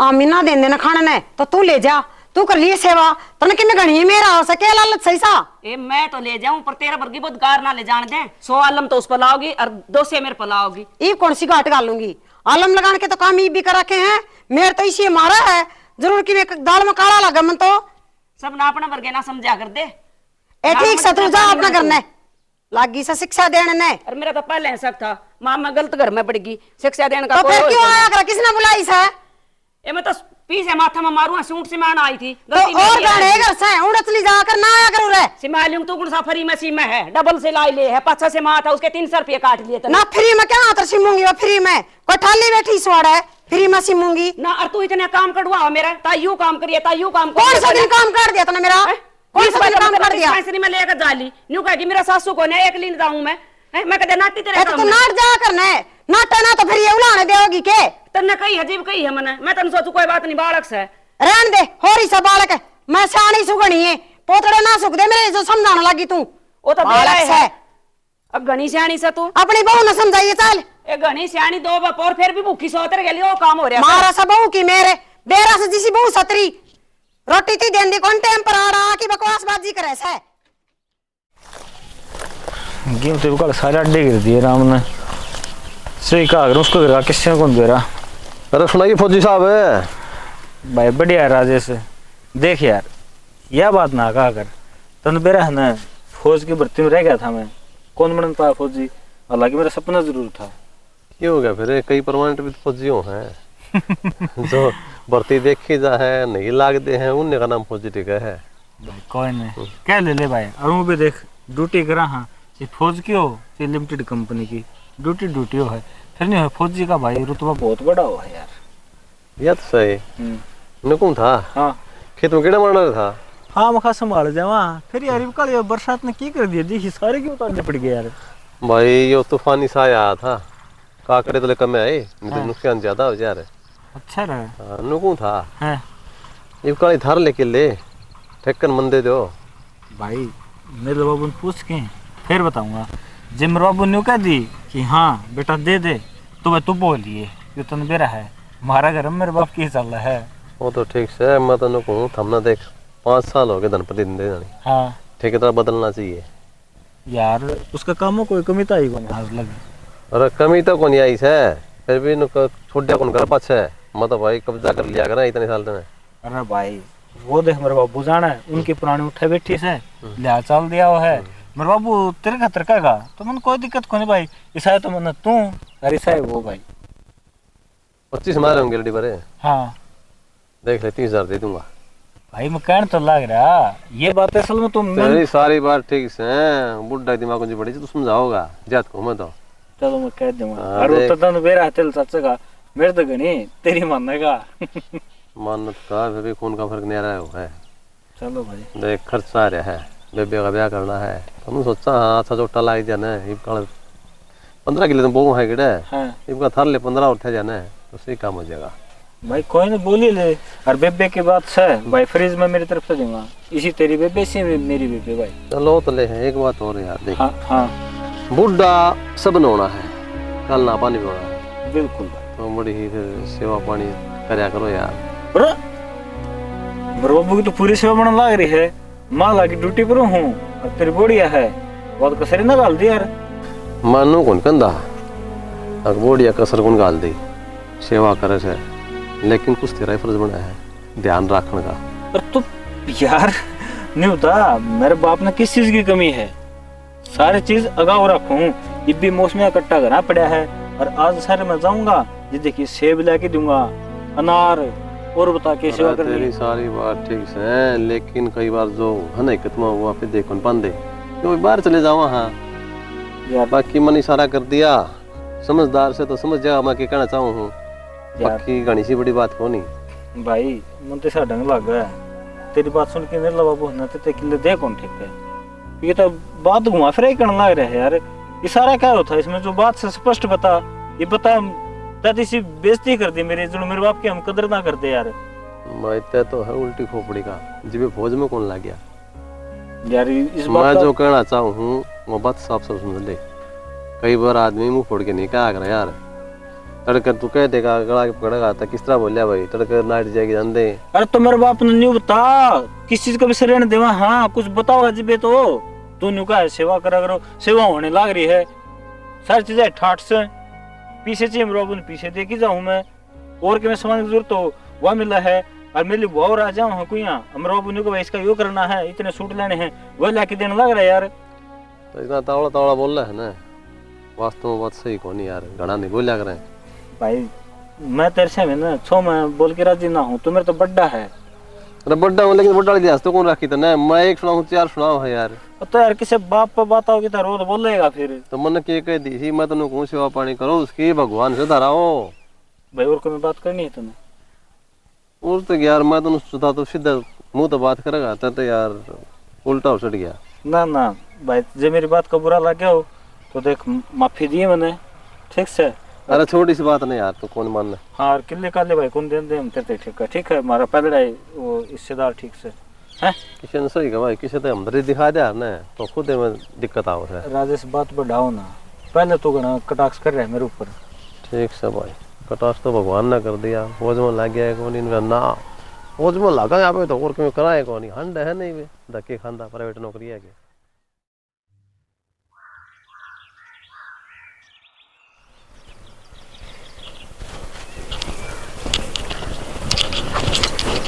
आमी ना देने ना खाने ने तो तू ले जा, तू कर लिए सेवा तने किन्ने घणी मेरा हो सके लालच सही सा। ए मैं तो ले जाऊं पर तेरा वर्गी बहुत गार ना ले जान दे। 100 आलम तो उस पर लाओगी और 2 से मेरे पर लाओगी। ये कौन सी घाट गालूंगी, आलम लगाने के तो काम ये भी करा के हैं। मेरे तो इसी मारा है जरूर कि मैं दाल में काला लगा मन तो सब ना अपना वर्गे ना समझा कर दे। ए ठीक से तू जा अपना करने लागी से शिक्षा देने ने। और मेरा तो पहले शक था मामा गलत घर में पड़ेगी शिक्षा देने का। तो फिर क्यों आया कर, किसने बुलाई सा? ए मैं तो पीछे माथा में मारू, सूट से मान आई थी तो और गाने घर से उड़त ली जाकर ना आया करू रे। सिमालियम तू गुणसा फ्री में सीमा है, डबल से लाई ले है, पाछा से माथा उसके 300 रुपये काट लिए थे ना। फ्री में क्या आतर सिमूंगी वो, फ्री में कोई ठाली बैठी स्वाड़ है, फ्री में सिमूंगी ना। और तू इतने काम करवा मेरा, तायू काम करिए तायू काम कौन सा दिन काम कर दिया तूने मेरा? कौन सा दिन काम कर दिया? पैसे में लेकर जाली न्यू कह कि मेरा सासू को ने एक लीन जाऊं मैं कहते नाटी तेरे तो नाट जा करना है, नाटा ना तो फिर ये उलाने देओगी के? तन्ने कही अजीब कही है मने, मैं तन सोचू कोई बात नहीं बालक से रहन दे, होरी सा बालक है, मैं सानी सुगणी है, पोतड़े ना सुख दे मेरे जो समझाने लगी तू। वो तो बेला है अब घनी सियाणी से तू अपनी बहू ने समझाइए चल। ए घनी सियाणी 2 बाप और फिर भी भूखी सोतर गेली वो काम हो रहा मारा सा बहू की मेरे बेरा से जिसी बहू सतरी रोटी थी देंदी कौन टाइम पर आ रहा की बकवासबाजी करे से। गेम तो कल सारे अड्डे गिर दिए राम ने। सही कहा अगर उसको गिरा किसने कौन गिरा? अरे सुनाइए फौजी साहब है भाई बढ़िया राजेश। देख यार यह बात ना कहा कर, तन बेरा है ना फौज की भर्ती में रह गया था मैं, कौन बन पाया फौजी, हालांकि मेरा सपना जरूर था। क्यों हो गया फिर? कई परमानेंट भी फौजियों हैं जो भर्ती देखी जा है नहीं लागते हैं, उनने का नाम फौजी टिका है। भाई कोई नहीं क्या ले ले भाई। और वो भी देख ड्यूटी करा हाँ, ये फौज की हो ये लिमिटेड कंपनी की ड्यूटी हो है, फिर नहीं हो फौजी का भाई रुतबा बहुत बड़ा हो है यार। यह तो सही कौन था? हाँ खेत में कीड़ा मारना था। हाँ मखा संभाल जावा फिर यार कल बरसात ने की कर दिया देखी सारे क्यों उतारने पड़ गए यार। भाई ये तूफानी सा आया था, काकड़े तो कम आए नहीं तो नुकसान ज्यादा हो जा रहे। अच्छा रहा नुकू था है ये काली धार लेके ले ठेकन मंदे दो भाई। मेरे बाबू ने पूछ के फिर बताऊंगा। जब मेरे बाबू ने कह दी कि हाँ बेटा दे दे तो मैं तू बोलिए ये तो मेरा है, हमारा घर में मेरे बाप की चल रहा है। वो तो ठीक से मैं तो कहूँ थमना देख 5 साल हो गए धनपति दिन देने। हाँ ठेकेदार बदलना चाहिए यार, उसका काम में कोई कमी तो आई कौन हाथ लगे। अरे कमी तो कौन आई है, फिर भी छोड़ कौन कर पाछे मैं तो भाई कब्जा कर लिया करा इतने साल में। अरे भाई वो देख मेरे बाबू जाना है उनकी पुरानी उठे बैठी से लिया चाल दिया वो है। मेरे बाबू तेरे खातर कहेगा तो मन कोई दिक्कत को नहीं भाई। ईसाई तो मन तू और ईसाई वो भाई 25 मारे होंगे रेडी भरे। हाँ देख ले 30,000 दे दूंगा भाई। मैं कहने तो लग रहा ये बात असल में तुम तेरी सारी बात ठीक से बुढ़ा दिमाग मुझे बड़ी तू समझाओगा जात को मैं तो। चलो मैं कह दूंगा। और वो तो मेरा तेल सचेगा मेरे तो गणी तेरी मानेगा मानत का फिर खून का फर्क नहीं आ रहा है। चलो भाई देख खर्चा आ रहा है, बेबे का ब्याह करना है तो सोचा हाँ अच्छा चोटा लाग जाना है। 15 किलो तो बहु है किड़े इनका थर ले 15 और थे जाना है तो सही काम हो जाएगा भाई। कोई नहीं बोली ले। और बेबे की बात है भाई फ्रिज में मेरी तरफ से दूंगा, इसी तेरी बेबे से मेरी बेबे भाई। चलो तो ले है एक बात और यार देख। हाँ हाँ बुढ़ा सब न होना है, कल ना पानी भी होना है। बिल्कुल भाई तो बड़ी ही फिर सेवा पानी करया करो यार। मेरे बाबू की तो पूरी सेवा बनने लग रही है, माँ लागी ड्यूटी पर हूँ और तेरी बोड़िया है बहुत कसरी ना गाल दी यार। मानो कौन कंधा अक बोड़िया कसर कौन गाल दी सेवा करे से लेकिन कुछ तेरा ही फर्ज बना है ध्यान रखने का। पर तू यार नहीं होता, मेरे बाप ने किस चीज की कमी है? सारी चीज अगाव रखूं, ये भी मौसमी इकट्ठा करना पड़ा है। और आज सारे मैं जाऊंगा, ये देखिए सेब लेके दूंगा, अनार, और बता के सेवा करनी। तेरी सारी बात ठीक है, लेकिन कई बार जो है ना कितना हुआ पे देखो पांदे क्यों बाहर चले जाओ। हाँ यार बाकी मन इशारा कर दिया, समझदार से तो समझ जा मैं क्या कहना चाहूँ हूँ। बाकी घनी सी बड़ी बात को नहीं भाई, मन तो सा ढंग लग गया तेरी बात सुन के। मेरे बाबू ना ते किले दे कौन ठीक है, ये तो बात घुमा फिर ही करने लग रहा है यार। इशारा क्या होता है इसमें? जो बात से स्पष्ट बता, ये बता दादी सी बेइज्जती कर दी मेरी, जो मेरे बाप की हम कदर ना करते यार। मैं तो है उल्टी खोपड़ी का, जिबे फौज में कौन लग गया यार इस मैं बात जो कहना चाहूँ हूँ वो बात साफ साफ समझ ले। कई बार आदमी मुंह फोड़ के नहीं कहा कर यार, तड़कर तू कह देगा गला के पकड़ेगा तो किस तरह बोलिया भाई, तड़कर नाट जाएगी जान दे। अरे तो मेरे बाप ने न्यू बता किस चीज का भी रहने देवा। हाँ कुछ बताओ अजीबे तो तू न्यू का सेवा करा करो, सेवा होने लग रही है सारी चीजें ठाट से पीछे चाहिए मेरे बाबू ने पीछे दे के जाऊँ मैं, और कि मैं सामान की जरूरत हो वह मिला है। और मेरे लिए बहुत आ जाऊँ हाँ कोई मेरे बाबू ने को इसका यो करना है, इतने सूट लेने हैं, वह लाके देने लग रहा है यार। तो इतना तावड़ा तावड़ा बोल रहा है ना, वास्तव में बात सही कौन यार, घना नहीं बोलिया करें भाई। मैं तेरे से ना छो मैं बोल के राजी ना हूँ, तू मेरे तो बड्डा है। अरे बड्डा हूँ लेकिन बड्डा लिहाज तो कौन रखी था ना, मैं एक सुनाऊँ चार सुनाओ है यार। तो यार किसी बाप पर बात आओगी तो रो तो बोलेगा फिर। तो मन के कह दी थी मैं तेन कहूँ सेवा पानी करो उसकी, भगवान से धराओ भाई। और कोई बात करनी है तुम्हें? और तो यार मैं तेन सुधा तो सीधा मुंह तो बात करेगा तो यार उल्टा हो सट गया। ना ना भाई, जब मेरी बात का बुरा लग गया हो तो देख माफी दी मैंने, ठीक से। अरे छोटी सी बात नहीं यार, तो कौन मानना। हाँ किले काले भाई कौन दे हम तेरे ठीक है हमारा पहले वो हिस्सेदार ठीक से है। किसी ने सही कहा भाई, किसी तो हमदर्दी दिखा दिया ना तो खुद में दिक्कत आओ है। राजेश बात बढ़ाओ ना, पहले तो गणा कटाक्ष कर रहा है मेरे ऊपर। ठीक से भाई, कटाक्ष तो भगवान ने कर दिया, फौज में लग गया है कौन इनका ना, फौज में लगा यहाँ पे तो और क्यों कराए कौन, हंड है नहीं वे धक्के खानदा प्राइवेट नौकरी है के।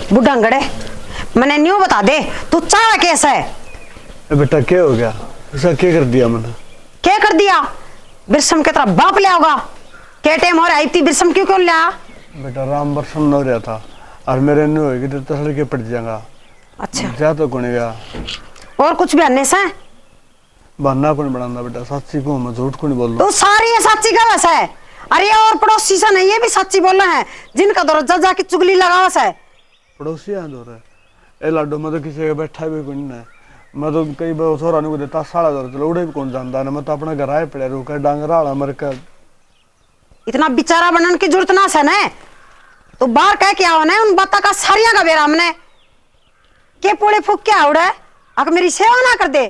बुढ़ांगड़े मैंने न्यू बता दे तू चाह कैसा है? बेटा क्या हो गया, ऐसा क्या कर दिया मैंने? क्या कर दिया? बिरसम के तरह बाप ले आओगा क्या टाइम हो रहा है, इतनी बिरसम क्यों लिया? बेटा राम बरसम हो रहा था और मेरे नहीं होगी तो तसड़ के पड़ जाएगा। अच्छा जा तो कौन गया और कुछ बहने से बहाना कौन बनाना बेटा, सच्ची को मैं झूठ को नहीं बोल रहा। तू सारी ये सच्ची का वैसा है। अरे और पड़ोसी से नहीं, ये भी सच्ची बोल रहे हैं जिनका दरवाजा जाके चुगली लगा है। पड़ोसी यहाँ दो रहे ए लाडो, मैं तो किसी का बैठा भी कोई नहीं है, मैं तो कई बार सोरा नहीं देता साड़ा दौर चलो उड़े भी कौन जानता है, मैं तो अपना घर आए पड़े रोका डांगरा आला मर कर। इतना बेचारा बनने की जरूरत ना सने, तो बाहर कह क्या होना है उन बातों का सारिया का बेरा हमने के पूरे फूक क्या उड़ा अगर मेरी सेवा ना कर दे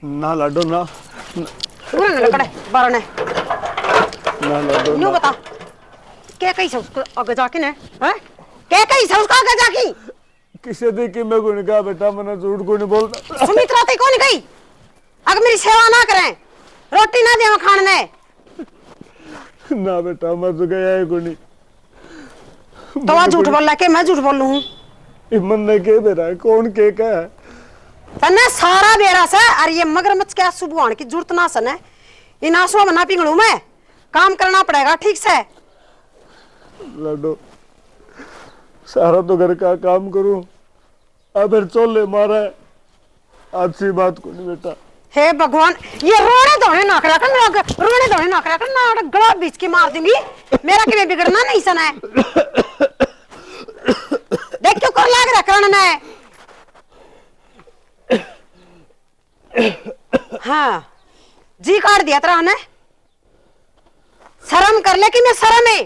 ना लाडो ना लकड़े बारने ना लाडो न्यू ना। बता क्या कही से उसको आगे जाके ने हैं क्या कही से उसको आगे जाके किसे दे कि मैं कोई कहा बेटा, मैंने झूठ को नहीं बोलता। सुमित्रा ते कौन गई अगर मेरी सेवा ना करें रोटी ना दे खाने ना बेटा मैं तो गया है कोई नहीं। तो वह झूठ बोल रहा है कि मैं झूठ बोल हूँ? मन ने के दे रहा है कौन के का है तन्ने सारा बेरा से और ये मगरमच्छ के आंसू बुहाने की जरूरत ना सने, इन आंसुओं में ना पिघलूं मैं, काम करना पड़ेगा ठीक से। लाडो सारा तो घर का काम करूं अब फिर चोले मारा है, अच्छी बात को नहीं बेटा। हे भगवान ये रोने धोने नौकरा कर रोने धोने नौकरा कर ना गला बीच की मार दूंगी, मेरा कि मैं बिगड़ना नहीं सना है। देख क्यों कर लाग रहा करना है। हाँ जी काट दिया तेरा ने, शर्म कर ले कि मैं शर्म है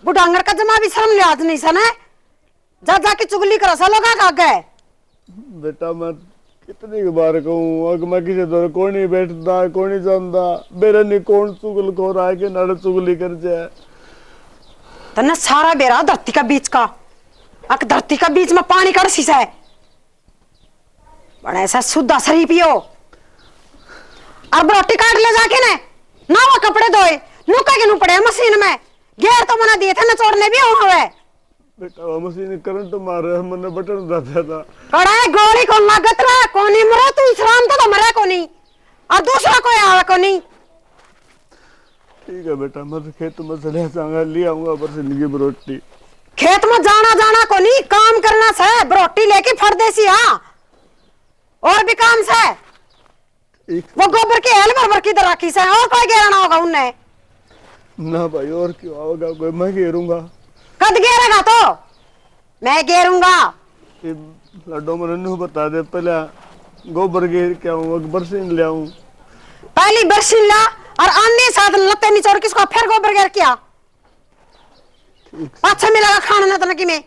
बुढ़ांगर का जमा भी शर्म लिहाज नहीं सना है, जा जाके चुगली करो सा लोग आगे। बेटा मैं कितनी बार कहूँ अगर मैं किसी दौर कोई नहीं बैठता कोई नहीं जानता, मेरे नहीं कौन चुगल खो रहा है कि नाड़े चुगली कर जाए। तन्ने सारा बेरा धरती का बीच का अक धरती का बीच में पानी का शीशा है, बड़ा ऐसा शुद्ध असरी पियो अब रोटी काट ले जाके ने ना वो कपड़े धोए नुका के नु पड़े मशीन में गेर तो मना दिए थे न चोरने भी हुए। बेटा वो मशीन करंट मार रहा है, मैंने बटन दबाया था। कड़ा गोली को लागत रहा कोनी मरा तू इस्लाम तो मरे कोनी और दूसरा कोई आवे कोनी। ठीक है बेटा, मैं तो खेत में चले जाऊंगा, ले आऊंगा पर जिंदगी में रोटी। खेत में जाना कोनी, काम करना से रोटी लेके फट देसी। हाँ और भी काम से वो गोबर की हेल भर की तरह रखी से और कोई गेरना होगा उनने ना भाई, और क्यों आओगा कोई, मैं घेरूंगा। कद गेरेगा तो मैं गेरूंगा। ये लड्डू मैंने बता दे, पहले गोबर घेर के आऊँ, बरसीन ले आऊँ। पहली बरसीन ला और अन्य साथ लत्ते निचोड़ किसको फिर गोबर गेर किया। अच्छा मिलेगा खाना ना तो कि में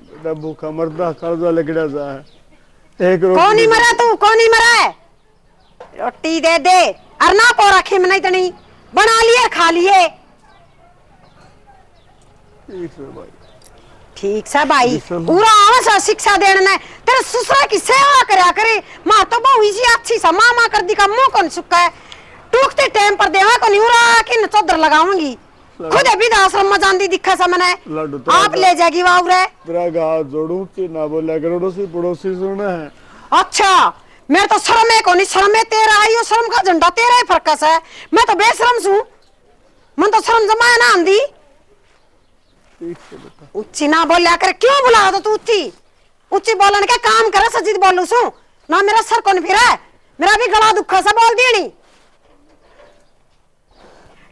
बेटा भूखा मरदा कर्जा लगड़ा जा है। एक कौन ही मरा तू, कौन ही मरा है। रोटी दे दे और ना पो रखे में नहीं तो नहीं बना लिए खा लिए। ठीक है भाई, ठीक से भाई पूरा आवाज शिक्षा देना तेरे ससुरा की सेवा करया करे। मां तो बहु इसी अच्छी सा मामा कर दी का मुंह कौन सुक्का है टूकते टाइम पर देवा को नहीं उरा कि न चौधर लगाऊंगी। खुद वृद्धाश्रम में जांदी दिखा सा मैंने आप ले जाएगी वाव रे। तेरा गाँव जोड़ू ची ना बोला करो, पड़ोसी सुना है। अच्छा मेरे तो शर्म है कोनी, शर्म है तेरा आयो, शर्म का झंडा तेरा ही फरकस है। मैं तो बेशरम सू, मन तो शर्म जमाया ना आंदी। ठीक है बेटा, उच्ची ना बोलिया कर, क्यों बुला दो तू उच्ची उच्ची बोलन के काम करे सजीद बोलू सू ना। मेरा सर कौन फिर है, मेरा भी गला दुखा सा बोल दी नहीं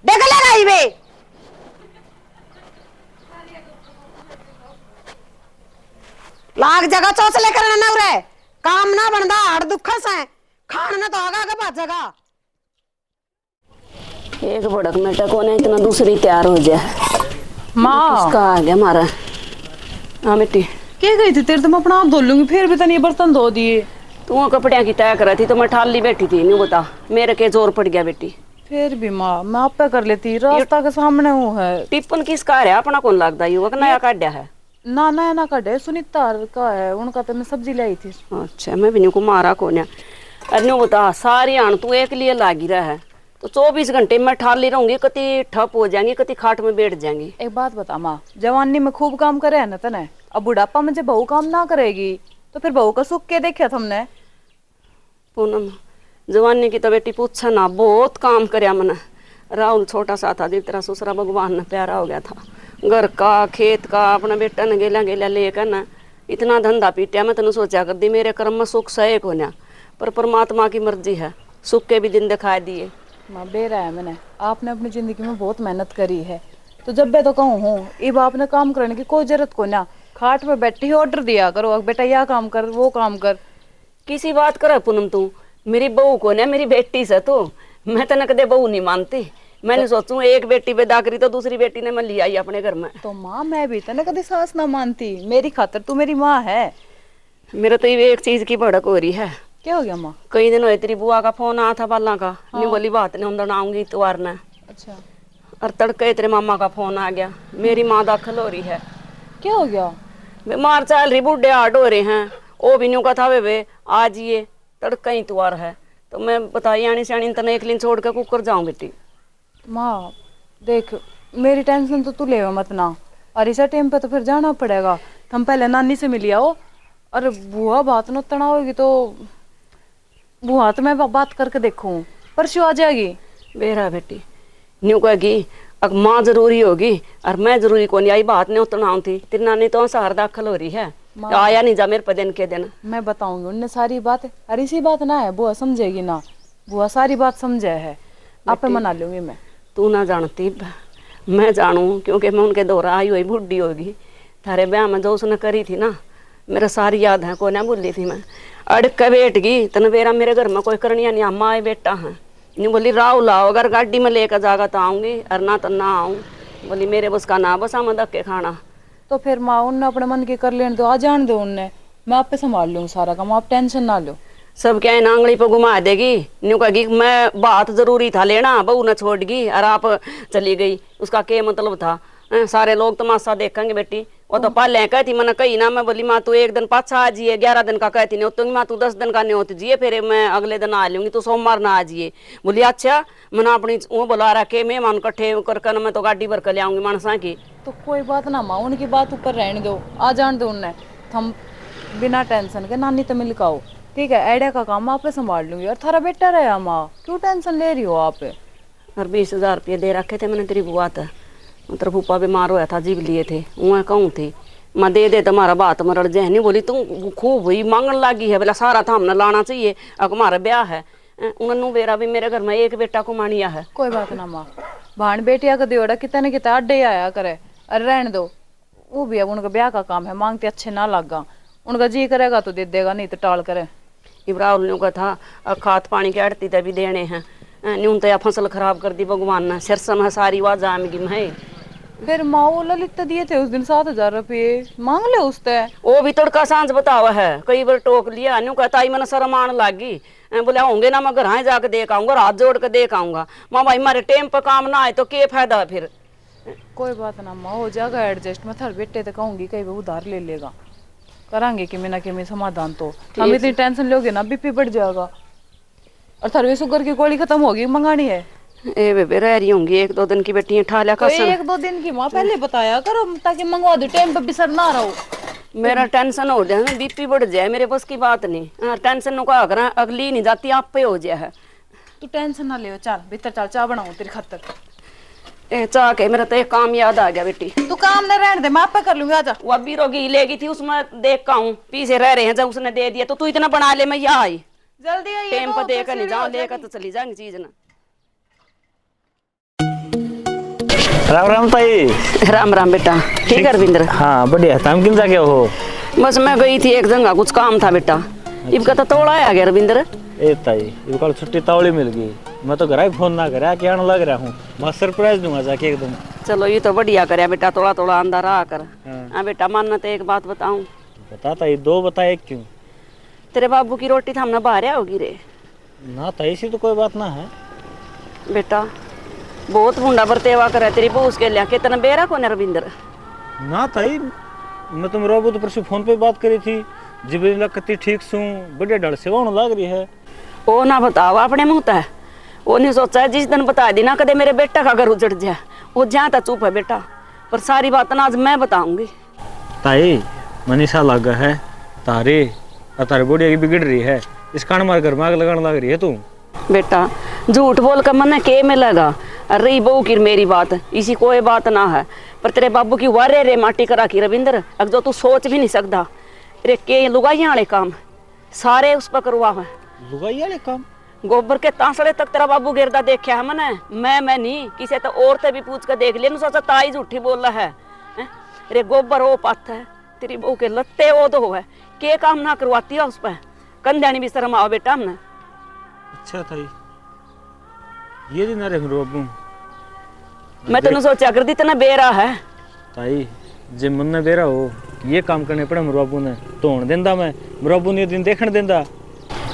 डेगले रही वे। लाग जगह चौचले करना ना उरे काम ना बनदा हड़ दुखा सा खान ना तो आगा का भाजेगा। एक भड़क मेटा को इतना दूसरी तैयार हो जाए। माँ किसका आ गया हमारा। हाँ बेटी क्या गई थी तेरे, तो मैं अपना हाथ धो लूंगी, फिर भी तो नहीं बर्तन धो दिए। तू कपड़िया की तय करा थी तो मैं ठाली बैठी थी, नहीं बता मेरे के जोर पड़ गया बेटी। फिर भी माँ मैं आप पे कर लेती, रास्ता के सामने वो है। टिप्पन किसका है अपना कौन लगता युवक नया काढ़ा है। ना नया ना कटे सुनीता का है, उनका तो मैं सब्जी लाई थी। अच्छा मैं भी नहीं को मारा को अरे बता सारी आन तू एक लिए लागी रहा है तो 24 घंटे में ठाली रहूंगी, कति ठप हो जाएंगी, कति खाट में बैठ जाएंगी। एक बात बता माँ, जवानी में खूब काम करे है ना तने, अब बुढ़ापा में जब बहू काम ना करेगी तो फिर बहू का सुख के देखा तुमने। पूनम जवानी की तो बेटी पूछा ना, बहुत काम करया मैंने। राहुल छोटा सा था जिस तरह ससुरा भगवान ने प्यारा हो गया था, घर का खेत का अपना बेटा ने गेला गेला लेकर ना इतना धंधा पीटिया। मैं तेन सोचा कर दी मेरे कर्म में सुख सहे को ना, पर परमात्मा की मर्जी है, सुख के भी दिन दिखाई दिए। माँ बेरा है मैंने, आपने अपनी जिंदगी में बहुत मेहनत करी है, तो जब मैं तो कहूँ हूँ इब आपने काम करने की कोई जरूरत को ना, खाट पे बैठी ऑर्डर दिया करो बेटा यह काम कर वो काम कर। किसी बात कर पूनम तू मेरी बहू को ना, मेरी बेटी से तो मैं तेना कदे बहू नहीं मानती। मैंने सोचू एक बेटी पैदा करी तो दूसरी बेटी ने मैं लिया आई अपने घर में। तो माँ मैं भी तेना कभी सास ना मानती, मेरी खातर तू मेरी माँ है। मेरे तो ये एक चीज की भड़क हो रही है। क्या हो गया माँ? कई दिन हुए तेरी बुआ का फोन आया था बाला का। हाँ। नहीं बोली बात नहीं हम आऊंगी इतवार ने। अच्छा। और तड़के तेरे मामा का फोन आ गया, मेरी माँ दाखिल हो रही है। क्या हो गया? बीमार चल रही, बूढ़े हार्ड हो रहे हैं। ओ भी न्यू का था वे आज ये तड़का ही इतवार है, तो मैं बताई आनी सियानी तने एक दिन छोड़ के कुकर जाऊं बेटी। माँ देख मेरी टेंशन तो तू ले मत ना, और इस टाइम पे तो फिर जाना पड़ेगा। हम पहले नानी से मिल आओ, और बुआ बात न तना होगी तो बुआ तो मैं बात करके देखूं, परसों आ जाएगी। बेरा बेटी न्यू कहेगी अब माँ जरूरी होगी और मैं जरूरी कौन आई बात नहीं उतना थी। तेरी नानी तो शहर दाखिल हो रही है, आया नहीं जा मेरे पे दिन के दिन। मैं बताऊंगी उनने सारी बात, और इसी बात ना है बुआ समझेगी ना, बुआ सारी बात समझे है, आप मना लूंगी मैं। तू ना जानती मैं जानू, क्योंकि मैं उनके दौरा आई हुई बुढ़ी होगी। थारे ब्याह में जो उसने करी थी ना मेरा सारी याद है, को ना भूली थी मैं। अड़क के बैठ गई तन बेरा मेरे घर में कोई करनिया नहीं, अम्मा आए बेटा है नहीं। बोली राव लाओ, अगर गाड़ी में लेकर जागा तो आऊँगी और ना तो ना आऊँ। बोली मेरे बस का ना बस मैं धक्के खाना। तो फिर माँ उनने अपने मन की कर लेने दो, आ जान दो उनने, मैं आप पे संभाल लूँगी सारा काम, आप टेंशन ना लो। सब क्या नांगली पे घुमा देगी, न्यू कहेगी मैं बात जरूरी था लेना, बहू ने छोड़ गई और आप चली गई, उसका क्या मतलब था। सारे लोग तमाशा देखेंगे बेटी, वो तो पहले कहती मैंने कही ना, मैं बोली माँ तू 1 दिन पाछा आ जिए, 11 दिन का कहती नहीं होती माँ, तू 10 दिन का नहीं होती जिए, फिर मैं अगले दिन आ लूंगी, तू सोमवार ना आ जिए। बोली अच्छा, मैंने अपनी वो बुला रखे मेहमान कट्ठे कर मैं तो गाड़ी भर कर ले आऊंगी मानसा की। तो कोई बात ना माँ, उनकी बात ऊपर रहने दो, आ जान दो उन्हें। हम बिना टेंशन के नानी तो मिल काओ, ठीक है? आइडिया का काम आप संभाल लूंगी। और थारा बेटा रहा माँ, क्यों टेंशन ले रही हो आप? और 20,000 रुपये दे रखे थे मैंने तेरी बुआ था, मतलब फूफा बीमार हुआ था, जीव लिए थे, वहाँ कहूँ थे मैं दे तुम्हारा बात मरड़ जह नहीं। बोली तुम खूब हुई मांगन लागी है, बोला सारा था हमने लाना चाहिए, अब हमारा ब्याह है। उन्होंने बेरा भी मेरे घर में एक बेटा को मानिया है। कोई बात ना माँ, भाण बेटिया का दियोड़ा कितने न कितना अड्डे आया करे। अरे रहने दो, वो भी अब उनका ब्याह का काम है, मांगते अच्छे ना लगा, उनका जी करेगा तो दे देगा, नहीं तो टाल करे। इब्राहिम का था खाद पानी के अड़ती तभी देने हैं, न्यून तो फसल खराब कर दी भगवान ने, सिर समय सारी आवाज आमगी में। फिर माँ वो ललित दिए थे उस दिन 7,000 रुपये, मांग ले उससे। वो भी तड़का सांझ बतावा है, कई बार टोक लिया, न्यू कहता आई मैंने शर्म आने लागी, बोले होंगे ना मैं घर जाके देख आऊंगा, हाथ जोड़ के देख आऊंगा। माँ भाई हमारे टाइम पर काम ना आए तो क्या फायदा फिर। कोई बात ना माँ, हो जाएगा एडजस्ट। मैं थर बेटे तो कहूंगी कई बार उधार ले लेगा, करांगे कि मैं ना कि मैं समाधान। तो हम इतनी टेंशन लोगे ना बीपी बढ़ जाएगा। और थरवे शुगर की गोली खत्म होगी, मंगानी है। ए बेबे रह रही होंगी 1-2 दिन की बेटियां ठा लिया तो कसम। 1-2 दिन की माँ पहले बताया करो ताकि मंगवा दो, टाइम पे बिसर ना रहो। मेरा टेंशन हो जाए, बीपी बढ़ जाए, मेरे बस की बात नहीं। टेंशन नु का करा, अगली नहीं जाती आप पे हो जाए है। तू टेंशन ना ले, चल भीतर चल, चाय बनाऊं तेरी खातर। ए चाह के मेरा तो एक काम याद आ गया बेटी। तू काम न रहने दे, मैं आप पे कर लूंगी, आजा। वो अभी रोगी लेगी थी, उसमें देख का हूँ पीछे रह रहे हैं, जब उसने दे दिया तो तू इतना बना ले, मैं यहाँ आई जल्दी आइए, टाइम पर देकर नहीं जाऊँ, लेकर तो चली जाएंगी चीज ना। राम राम ताई। राम राम बेटा, ठीक है रविंद्र? हाँ बढ़िया, तुम किन जाके हो? बस मैं गई थी एक जगह, कुछ काम था बेटा। इनका तो तोड़ा आ गया रविंद्र। ए ताई, ये कल छुट्टी तावड़ी मिल गई, मैं तो घर फोन ना करा क्या आने लग रहा हूँ, मैं सरप्राइज दूंगा जाके एकदम। चलो ये तो बढ़िया करे बेटा, थोड़ा थोड़ा अंदर आकर। हाँ बेटा मानना तो एक बात बताऊं। बता ताई, 2 बता, 1 क्यों? तेरे बाबू की रोटी तो हमने बाहर होगी रे। ना ताई ऐसी तो कोई बात ना है बेटा, बहुत मुंडा बरतेवा करे तेरी बहू के लिया, कितना बेरा को रविंद्र। ना ताई, मैं तुम रोबो तो परसों फोन पे बात करी थी, जिबरी लगती ठीक सू, बढ़िया डर से होने लग रही है। वो ना बताओ अपने मुंह तय, वो नहीं सोचा है जिस दिन बता दी ना कदे मेरे बेटा का घर उजड़ जाए, वो जहाँ तक चुप है बेटा, पर सारी बात ना आज मैं बताऊंगी। ताई मनीषा लगा है तारे, और तारे बुढ़िया की बिगड़ रही है, इस कारण मार घर में आग लगाने लग रही है तू। बेटा झूठ बोल कर मन के में लगा, अरे बहू की मेरी बात इसी कोई बात ना है, पर तेरे बाबू की वारे रे माटी करा की रविंद्र, अब जो तू सोच भी नहीं सकता। रे के लुगाइया वाले काम सारे उस पर करवा है। लुगाई वाले काम? गोबर के तांसड़े तक तेरा बाबू गिरदा देखा है मैंने, मैं नहीं किसी तो और से भी पूछ कर देख लिया, सोचा ताई झूठी बोल रहा है। रे गोबर वो पाता है, तेरी बहू के लत्ते वो तो है, के काम ना करवाती है उस पर, कंध्यानी भी शर्म आओ बेटा हमने। अच्छा ताई, ये दिन अरे बाबू मैं तेन सोचा कर दी इतना बेरा है। ताई जे मन ने बेरा हो ये काम करने पड़े मेरे बाबू ने तो होने देंदा, मैं मेरे बाबू ने दिन देखने देंदा।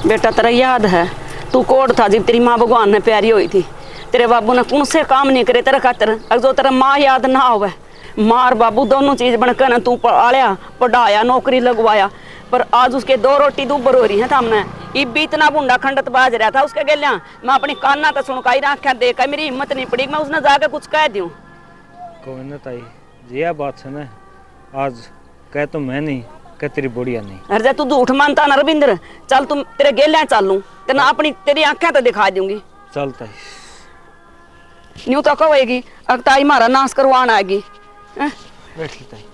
बेटा तेरा याद है तू कोड था जब तेरी माँ भगवान ने प्यारी हुई थी, तेरे बाबू ने कौन से काम नहीं करे तेरा खातर, अगर जो तेरा माँ याद ना होवे, मार बाबू दोनों चीज बनकर ना तू पालिया पढ़ाया नौकरी लगवाया, पर आज उसके 2 रोटी दूबर हो रही है सामने। इब इतना बुंडा खंडत बाज रहा था उसके गेलिया, मैं अपनी काना तो सुनकाई आख्या देखा, मेरी हिम्मत नहीं पड़ी मैं उसने जाकर कुछ कह दूं। कोई ना ताई, ये बात है ना, आज कह तो मैं नहीं, कह तेरी बुढ़िया नहीं। अरे तू झूठ मानता ना रविंद्र, चल तुम तेरे गेलिया चल लूं, तेना अपनी तेरी आंखें तो दिखा दूंगी। चल ताई, न्यू तो कहेगी अब ताई मारा नाश करवान आएगी। बैठ ली ताई।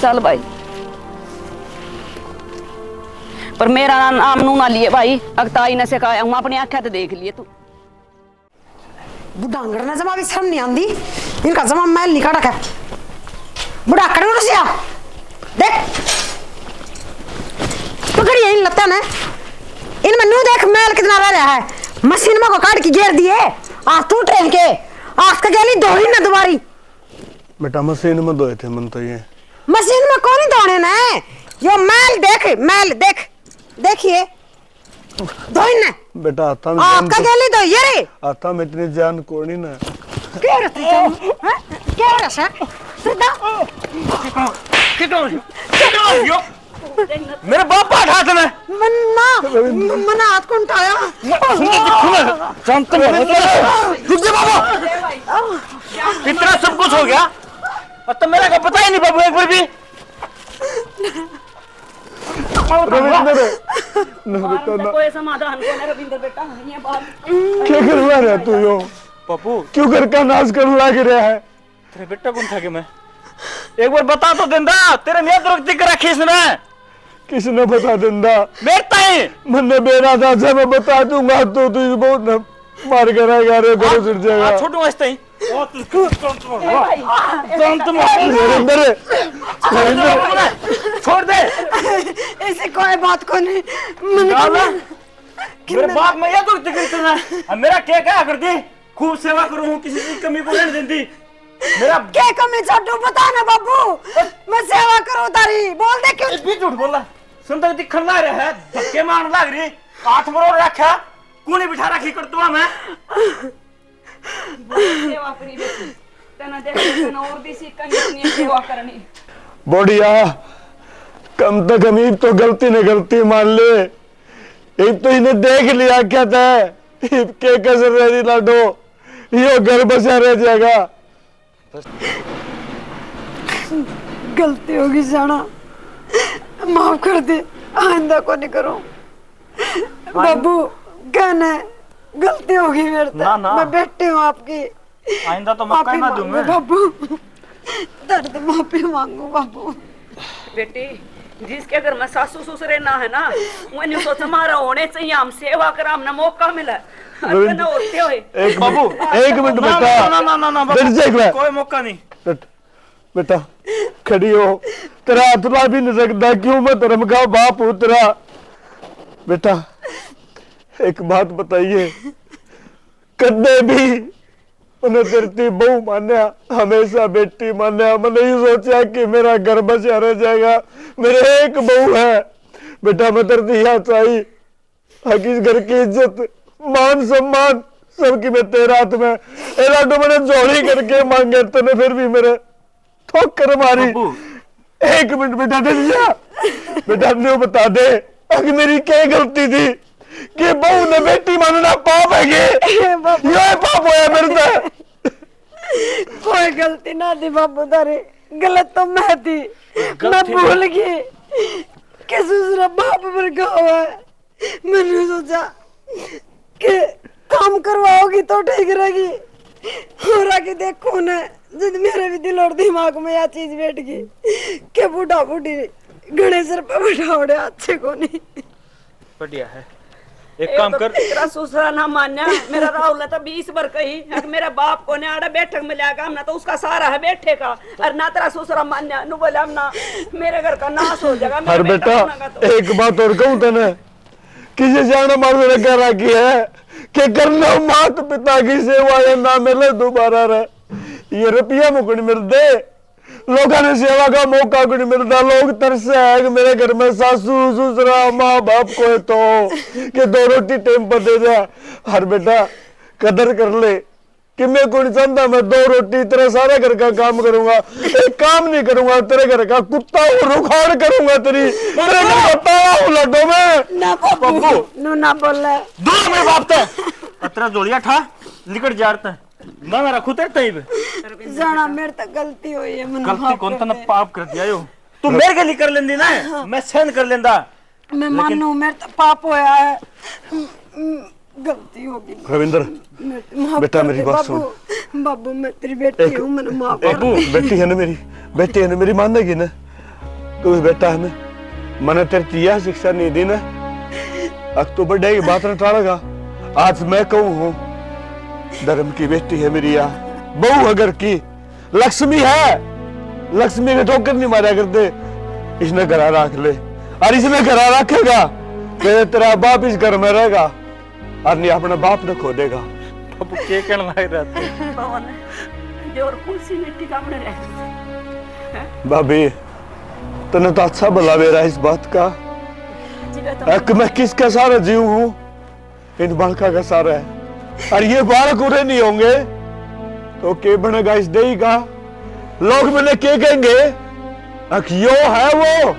चल भाई, पर मेरा नाम नू ना लिए भाई, अगताई ने सिखाया हूँ, अपनी आंखें तो देख लिए तू। बुढ़ांगड़ ने जमा भी शर्म नहीं आंदी, इनका जमा मैल निकाल रखा है। बुढ़ा कड़ू रुसिया देख पकड़ी है इन लत्ता ने, इनमें नू देख मैल कितना रह रहा है, मशीन में को काट के घेर दिए, आज टूट रहे के आज का गली धोई ना दोबारी। बेटा मशीन में धोए थे मन तो ये मशीन में कौन धोने ना, यो मैल देख, मैल देख, देखिए धोई ना बेटा, आता में आपका गली धोइए रे, आता में इतनी जान कोनी ना। क्या रहती है क्या है सर सीधा मेरे बाप का हाथ में मन्ना मन्ना हाथ कौन उठाया रुक जा बाबू इतना सब कुछ हो गया और तो मेरा का पता ही नहीं बाबू एक बार भी रविंद्र कोई समाधान को ना रविंद्र बेटा ये बात क्या करवा रहा तू यो पप्पू क्यों घर का नाश करने लग रहा है तेरे बेटा कौन था कि मैं एक बार बता तो देंदा तेरे नियत रखती करा खींचना किसने बता देंदा मेरे ताई मैंने बेरा था जब मैं बता दूंगा तो तू बहुत न मार कर आएगा रे घर चढ़ जाएगा छोटू ऐसे ही रविंद्र छोड़ दे ऐसे कोई बात को नहीं मेरे बाप में ये तो करना मेरा क्या क्या कर दी खूब सेवा करूं किसी की कमी को नहीं देती मेरा क्या कमी छोटू बता ना बाबू मैं सेवा करूं तारी बोल दे क्यों भी झूठ बोला सुंदर दिखन ला रहा है धक्के मारने लग रही आठ मरोड़ रखा कूने बिठा रखी कर तू मैं सेवा करी बेटी तना देख तना और भी सीख करनी सेवा करनी बढ़िया कम तो कमी तो गलती ने गलती मान ले एक तो इन्हें देख लिया क्या था के कसर रही लाडो यो घर बसा रह जाएगा गलती होगी जाना माफ कर दे आइंदा को नहीं करूं बाबू कहना गलती होगी मेरे से मैं बेटी हूँ आपकी आइंदा तो मौका ना दूंगा बाबू दर्द माफी मांगू बाबू बेटी जिसके घर में सासू ससुर ना है ना वो नहीं सोच हमारा होने चाहिए हम सेवा कर हमने मौका मिला ना होते हुए एक बाबू एक मिनट बेटा ना कोई मौका नहीं बेटा खड़ी हो तेरा हाथला भी नहीं सकता क्यों मैं धर्म का बाप हूं तेरा बेटा एक बात बताइए कदे भी मैंने तेरी बहू मान्या हमेशा बेटी मान्या मैंने ये सोचा कि मेरा घर बचा रह जाएगा मेरे एक बहू है बेटा मैं तेरी यहाँ चाहिए हकीस घर की इज्जत मान सम्मान सबकी मैं तेरे हाथ में एला तो मैंने जोड़ी करके मांगे तूने फिर भी मेरे ठोकर मारी एक मिनट बेटा दे दिया बेटा ने बता दे अगर मेरी क्या गलती थी कि बहू ने बेटी मानना पाप है ये पाप होया मेरे से कोई गलती ना थी बाबू तारी गलत तो मैं थी मैं भूल गई कि दूसरा बाप पर गाँव है मैंने सोचा कि काम करवाओगी तो ठीक रहेगी और आगे देखो ना जब मेरे भी दिल और दिमाग में यह चीज बैठ गई कि बूढ़ा बूढ़ी गणेश सर पे बैठाओड़े अच्छे को नहीं बढ़िया है एक काम कर तेरा ससुरा ना मान्या मेरा राहुल तो 20 बार कही मेरा बाप को ने आड़ा बैठक में लिया हम ना तो उसका सारा है बैठे का और ना तेरा ससुरा मान्या नु बोले हम ना मेरे घर का नाश हो जाएगा हर बेटा एक बात और कहूं तने किसी जाना मार लगा रखी है कि करना मात पिता की सेवा या ना मिले दोबारा रे ये रुपया मुकड़ मिलते लोगों ने सेवा का मौका को नहीं मिलता लोग तरसे है कि मेरे घर में सासू ससुरा माँ बाप को तो कि 2 रोटी टाइम पर दे जा हर बेटा कदर कर ले कि मैं को नहीं चाहता मैं 2 रोटी तेरा सारे घर का काम करूंगा एक काम नहीं करूंगा तेरे घर का कुत्ता रुखाड़ करूंगा तेरे घर का ताला उलटो मैं ना बाबू नु ना बोले दूर मेरे बाप ते अतरा जोड़िया ठा निकट जारता ना मेरा खुद तई जाना मेरे तक गलती हुई है मैंने गलती कौन तने पाप कर दिया यो तू मेरे के लिए कर लेंदी ना मैं सहन कर लेंदा मैं मानू मेरे तक पाप होया है गलती होगी रविंद्र बेटा मेरी बात सुन बाबू मैं तेरी बेटी हूँ मैंने माफ कर बाबू बेटी है ना मेरी मानेगी ना तू बेटा है ना मैंने तेरी यह शिक्षा नहीं दी ना अब तो बड़े की बात न टालेगा आज मैं कहूँ हूँ धर्म की बेटी है मेरी या बहू अगर की लक्ष्मी है लक्ष्मी के ठोकर नहीं मारा करते इसने घरा रख ले और इसने घरा रखेगा फिर तेरा बाप इस घर में रहेगा और नहीं अपने बाप ने खो देगा अब के कहने लग रहा था भवन जोर कुर्सी में टिकामने रह भाभी तने तो अच्छा भला मेरा इस बात का मैं किसका सारा जीव हूँ इन बालका का सारा है और ये बालक उड़े नहीं होंगे तो के बनेगा इस देही का लोग मैंने क्या कहेंगे? यो है वो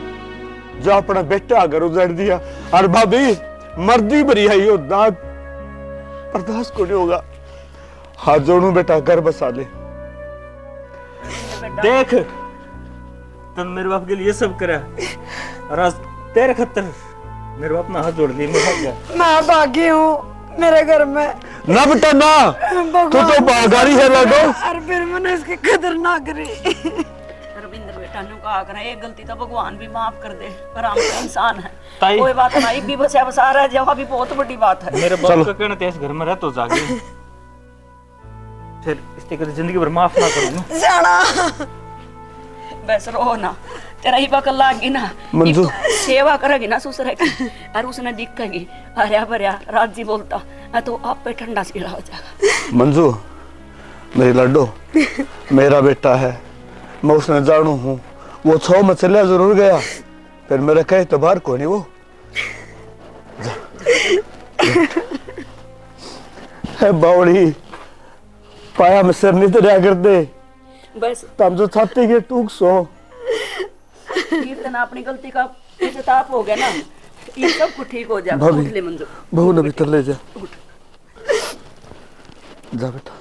जो अपना बेटा अगर उजड़ दिया। और भाभी मर्दी भरी है यो, दांत बर्दाश्त को नहीं होगा। हाथ जोड़ू बेटा, घर बसा ले। देख तुम मेरे बाप के लिए सब करा और आज तेरे खतर मेरे बाप ने हाथ जोड़ दिए। मैं भाग गया। मैं भागी हूँ मेरे घर में। ना बेटा ना, तू तो बागारी है लाडो। और फिर मैंने इसकी कदर ना करी। रविंद्र बेटा ने कहा करा एक गलती तो भगवान भी माफ कर दे, पर हम तो इंसान है। ताई। कोई बात नहीं, भी बचा बसा रहा है जवाब भी बहुत बड़ी बात है। मेरे बाप का कहना तेरे घर में रह तो जागे, फिर इसके कभी जिंदगी भर माफ ना करूँ। जाना बस रो ना, तेरा ही पकड़ लागी ना, मंजू। सेवा करेगी ना ससुर की और उसने दिखेगी हरिया भरिया राजी बोलता है तो आप पे ठंडा सीला हो जाएगा। मंजू मेरी लड्डो, मेरा बेटा है, मैं उसने जानू हूँ। वो 6 में चलिया जरूर गया, फिर मेरा कहे तो बाहर को नहीं वो। है बावड़ी पाया में सिर नहीं दरिया कर दे, बस तब जो छाती के टूक सो। इतना अपनी गलती का पश्चाताप हो गया ना, ये सब कुछ ठीक हो जाएगा। भाभी। उठ ले मंजू, बहू ने भीतर ले जा। जा बेटा।